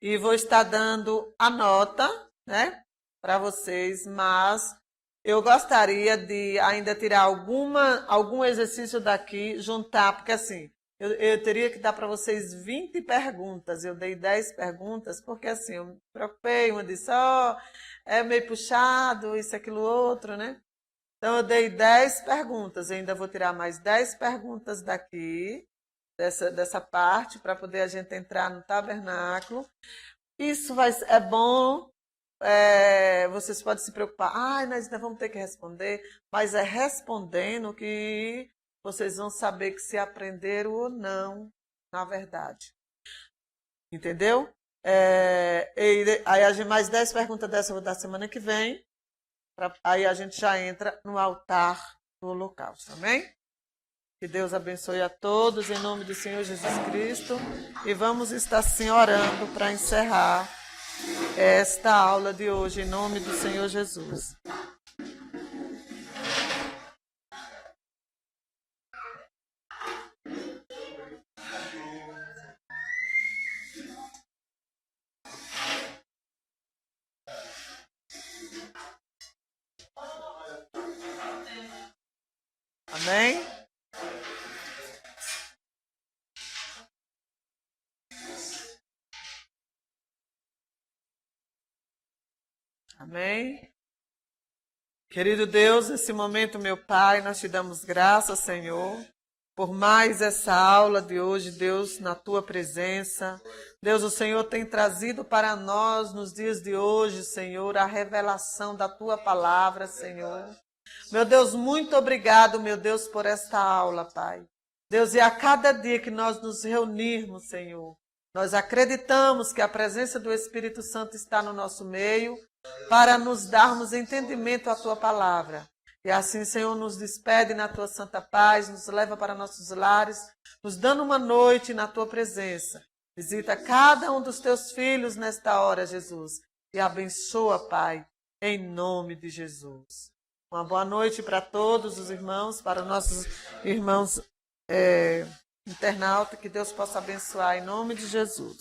E vou estar dando a nota, né, para vocês, mas eu gostaria de ainda tirar algum exercício daqui, juntar, porque assim, eu teria que dar para vocês 20 perguntas. Eu dei 10 perguntas, porque assim, eu me preocupei, uma disse, é meio puxado, isso, aquilo, outro, né? Então, eu dei 10 perguntas. Eu ainda vou tirar mais 10 perguntas daqui, dessa parte, para poder a gente entrar no tabernáculo. Isso é bom. Vocês podem se preocupar. Nós ainda vamos ter que responder. Mas é respondendo que vocês vão saber que se aprenderam ou não, na verdade. Entendeu? Aí, mais 10 perguntas dessa eu vou dar semana que vem. Aí a gente já entra no altar do holocausto, amém? Que Deus abençoe a todos, em nome do Senhor Jesus Cristo. E vamos estar assim orando para encerrar esta aula de hoje, em nome do Senhor Jesus. Amém? Amém? Querido Deus, nesse momento, meu Pai, nós te damos graças, Senhor, por mais essa aula de hoje, Deus, na tua presença. Deus, o Senhor tem trazido para nós, nos dias de hoje, Senhor, a revelação da tua palavra, Senhor. Meu Deus, muito obrigado, meu Deus, por esta aula, Pai. Deus, e a cada dia que nós nos reunirmos, Senhor, nós acreditamos que a presença do Espírito Santo está no nosso meio para nos darmos entendimento à tua palavra. E assim, Senhor, nos despede na tua santa paz, nos leva para nossos lares, nos dando uma noite na tua presença. Visita cada um dos teus filhos nesta hora, Jesus, e abençoa, Pai, em nome de Jesus. Uma boa noite para todos os irmãos, para os nossos irmãos internautas, que Deus possa abençoar em nome de Jesus.